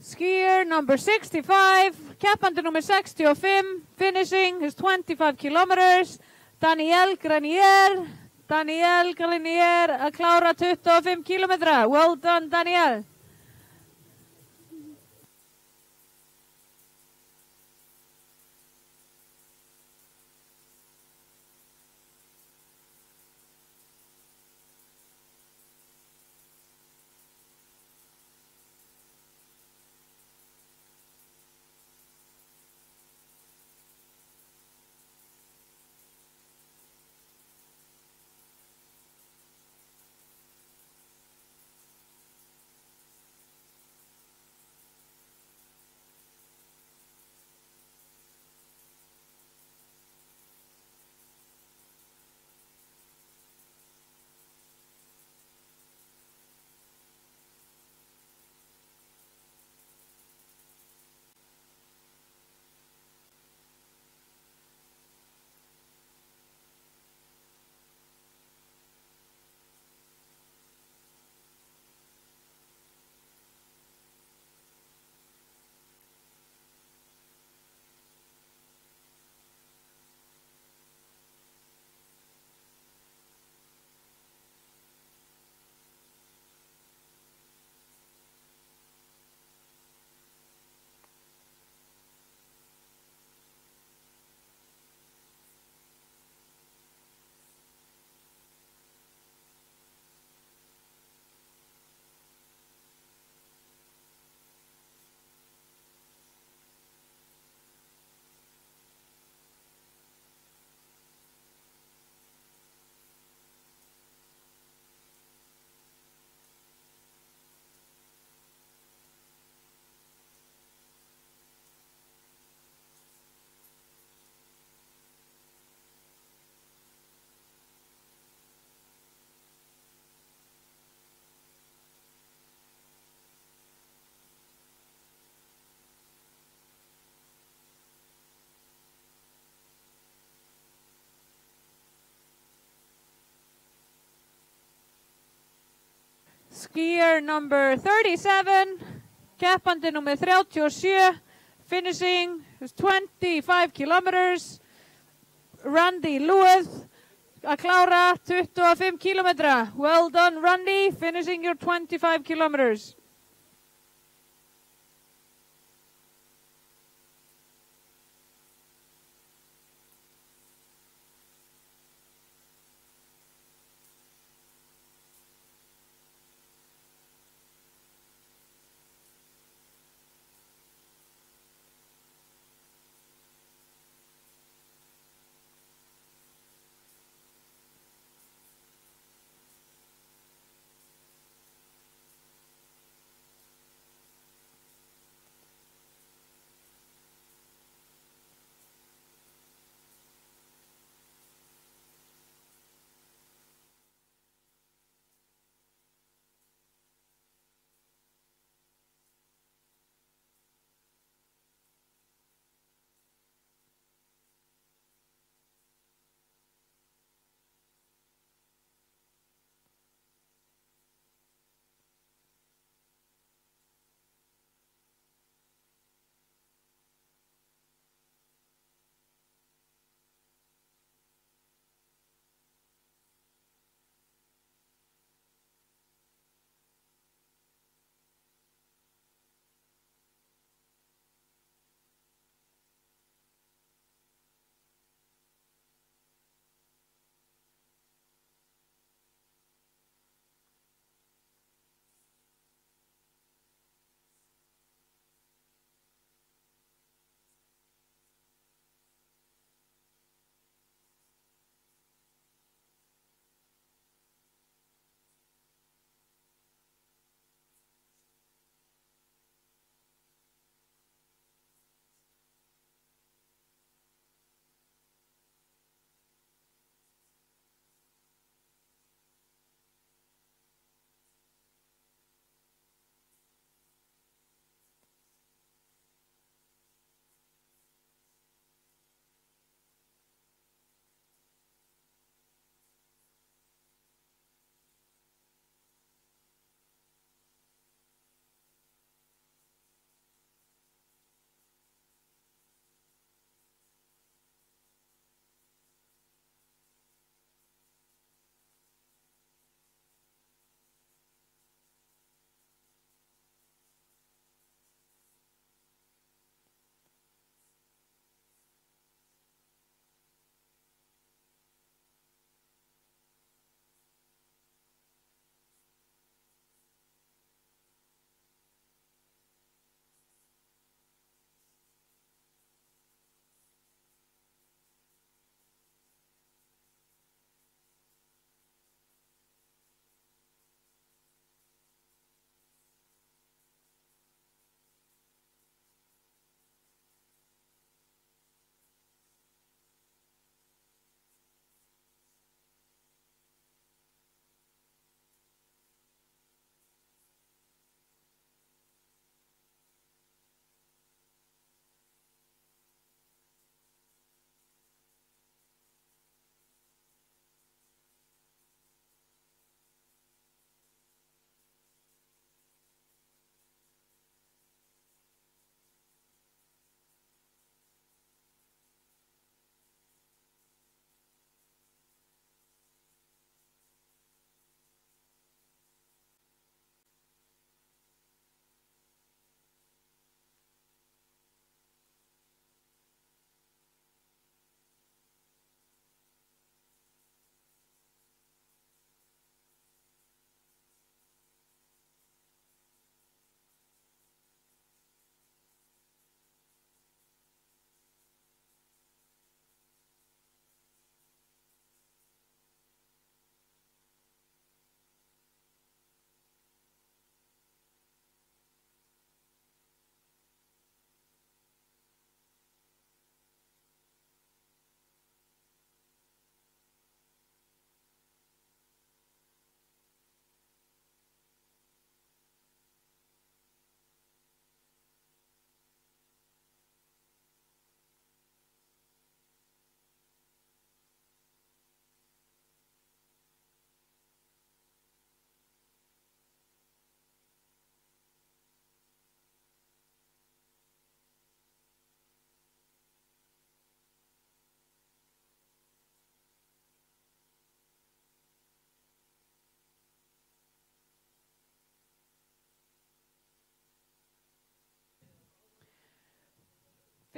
Skier number 65, keppandi nummer 65, finishing his 25 kilometers, Danielle Grenier. Danielle Grenier að klára 25 kilometra. Well done, Danielle. skier number 37, keppandi nummer 37, finishing 25 kilometers, Randy Lewis, að klára 25 kilometra. Well done, Randy, finishing your 25 kilometers.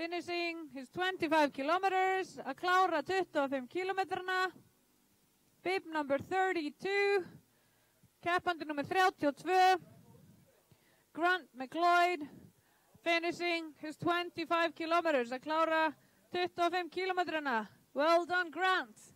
finishing his 25 kilometers, að klára 25 kilometrana. Bib number 32, keppandi nummer 32, Grant McLeod, finishing his 25 kilometers, að klára 25 kilometrana. Well done, Grant.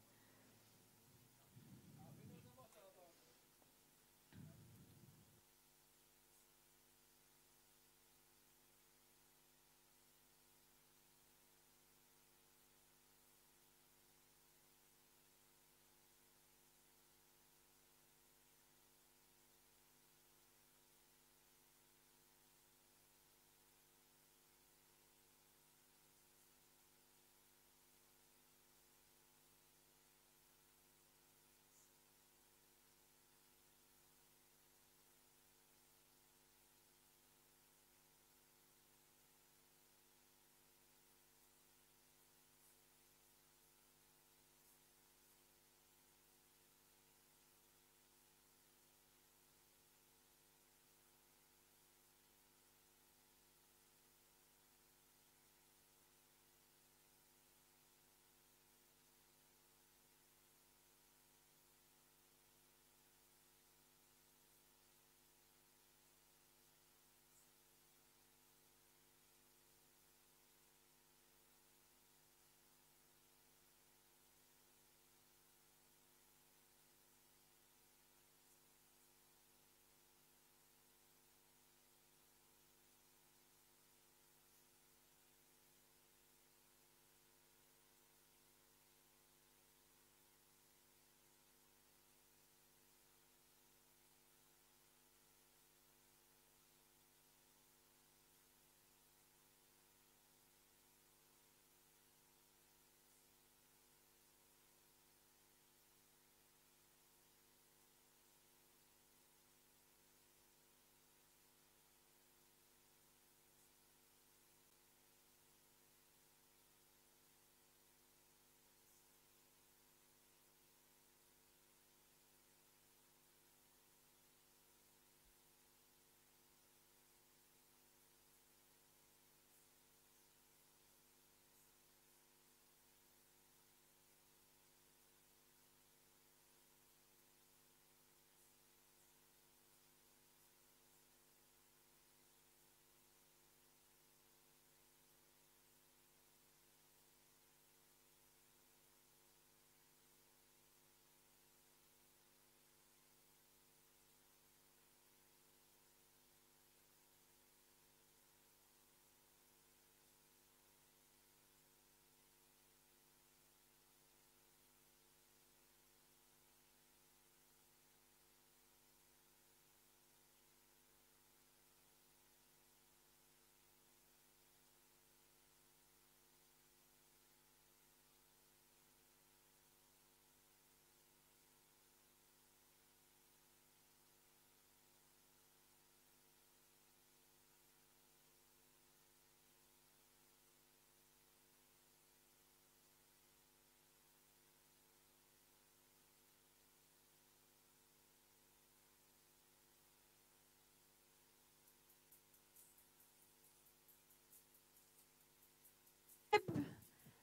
Bib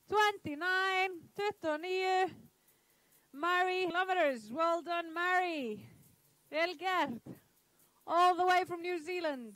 29, Mary kilometers. Well done, Mary. Vel gert. All the way from New Zealand.